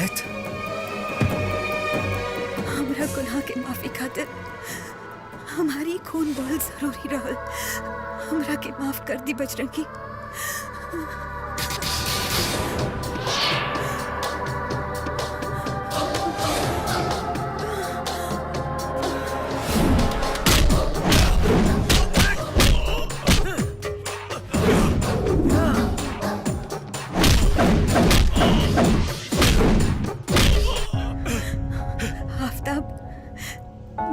आयत, हमरा गुनाह के माफी खातिर हमारी खून बहुत जरूरी रहल। हमरा के माफ कर दी बजरंगी।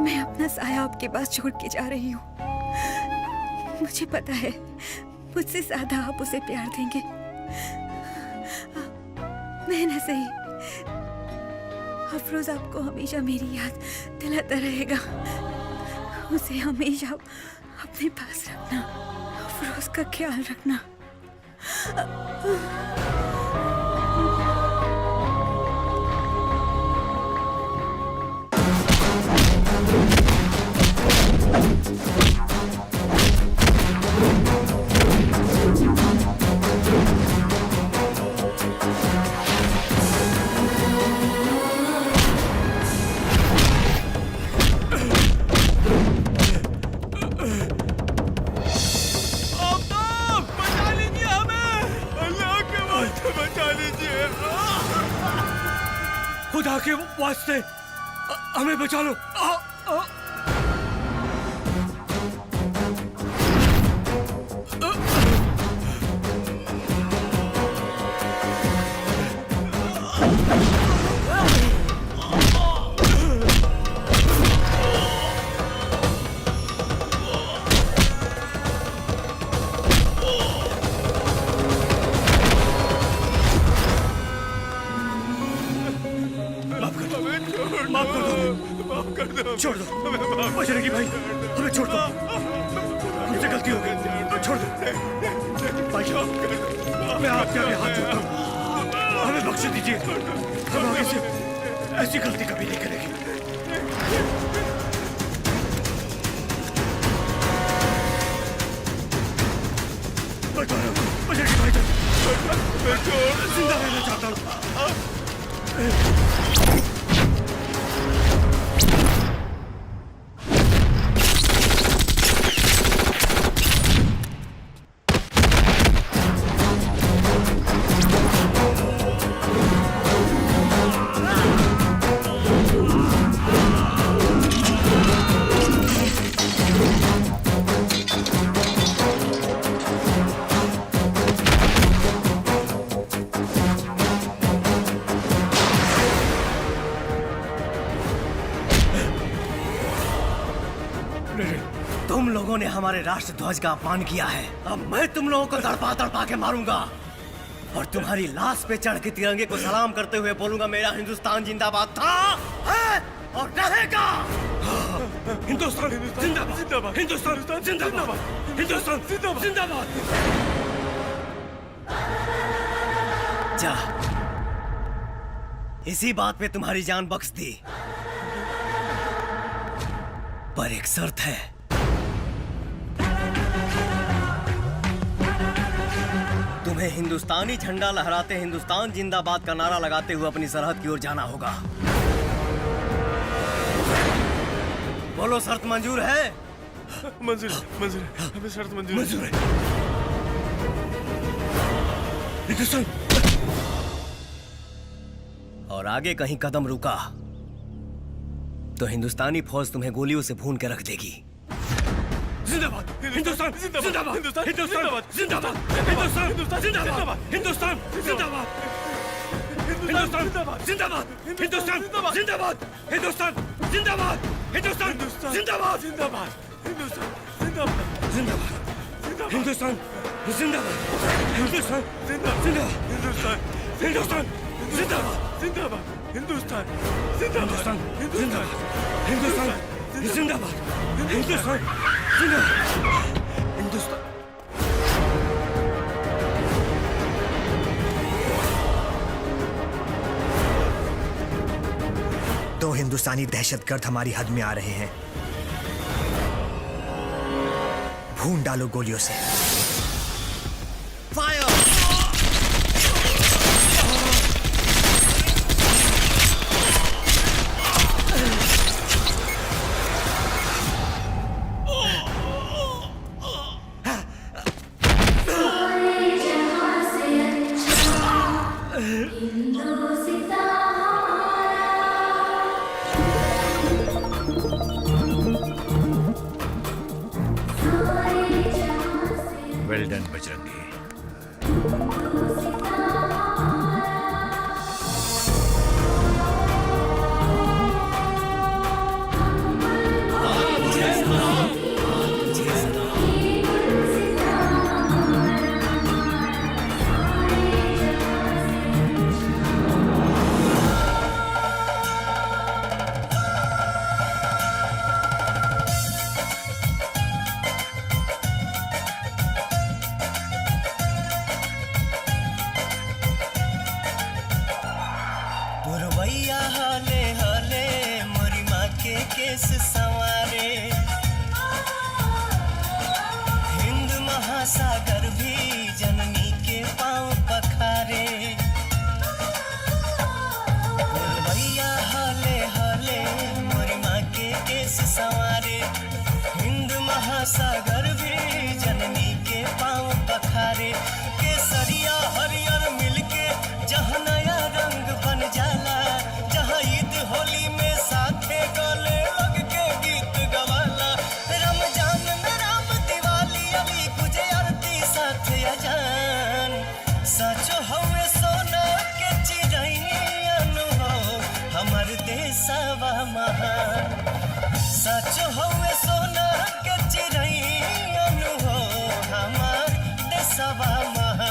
मैं अपना साया आपके पास छोड़ के जा रही हूँ। मुझे पता है मुझसे ज्यादा आप उसे प्यार देंगे। मैं न सही, अफरोज आपको हमेशा मेरी याद दिलाता रहेगा। उसे हमेशा अपने पास रखना, अफरोज का ख्याल रखना। खुदा के वास्ते हमें बचा लो। छोड़ दो बजरंगी भाई, हमें छोड़ दो। हमसे गलती हो गई, छोड़ दो भाई। मैं आपके आगे हाथ जोड़ता हूँ, हमें बख्श दीजिए। हम आगे से ऐसी गलती कभी नहीं करेंगे। बजरंगी भाई जिंदा रहना चाहता हूँ। तुम लोगों ने हमारे राष्ट्र ध्वज का अपमान किया है। अब मैं तुम लोगों को तड़पा तड़पा के मारूंगा और तुम्हारी लाश पे चढ़ के तिरंगे को सलाम करते हुए बोलूंगा, मेरा हिंदुस्तान जिंदाबाद था, है और रहेगा। हिंदुस्तान जिंदाबाद, जिंदाबाद, हिंदुस्तान जिंदाबाद, हिंदुस्तान जिंदाबाद। जा, इसी बात पे तुम्हारी जान बख्श दी, पर एक शर्त है। तुम्हें हिंदुस्तानी झंडा लहराते हिंदुस्तान जिंदाबाद का नारा लगाते हुए अपनी सरहद की ओर जाना होगा। बोलो, शर्त मंजूर है? मंजूर, मंजूर, हमें शर्त मंजूर है। हिंदुस्तान। और आगे कहीं कदम रुका तो हिंदुस्तानी फौज तुम्हें गोलियों से भून के रख देगी। जिंदाबाद हिंदुस्तान, जिंदाबाद हिंदुस्तान, जिंदाबाद, जिंदाबाद हिंदुस्तान, जिंदाबाद हिंदुस्तान, जिंदाबाद हिंदुस्तान, जिंदाबाद हिंदुस्तान, जिंदाबाद हिंदुस्तान, जिंदाबाद हिंदुस्तान, जिंदाबाद, जिंदाबाद हिंदुस्तान, जिंदाबाद, जिंदाबाद हिंदुस्तान, जिंदाबाद हिंदुस्तान, जिंदाबाद हिंदुस्तान, हिंदुस्तान जिंदाबाद, जिंदाबाद हिंदुस्तान, जिंदाबाद हिंदुस्तान, हिंदुस्तान जिंदाबाद, हिंदुस्तान जिंदाबाद, हिंदुस्तान। दो हिंदुस्तानी दहशतगर्द हमारी हद में आ रहे हैं। भून डालो गोलियों से। फायर! बुरवैया हाले हाले मोरी माँ के केस संवारे, हिंद महासागर भी जननी के पाँव पखारे। बुरवैया हाले हाले मोरी माँ के केस संवारे, हिंद महासागर भी जननी के पाँव पखारे। केसरिया हरियर मिलके जहाँ नया रंग बन जाला, जहाँ ईद होली में साथे गले लग के गीत गवाला। रमजान में राम दिवाली अली गुजे आरती साथे अजान। सचो हवे सोना के चिड़ैन हो हमर देशवा महान। सचो हवे सोना के चिड़ैन हो हमर देशवा महान।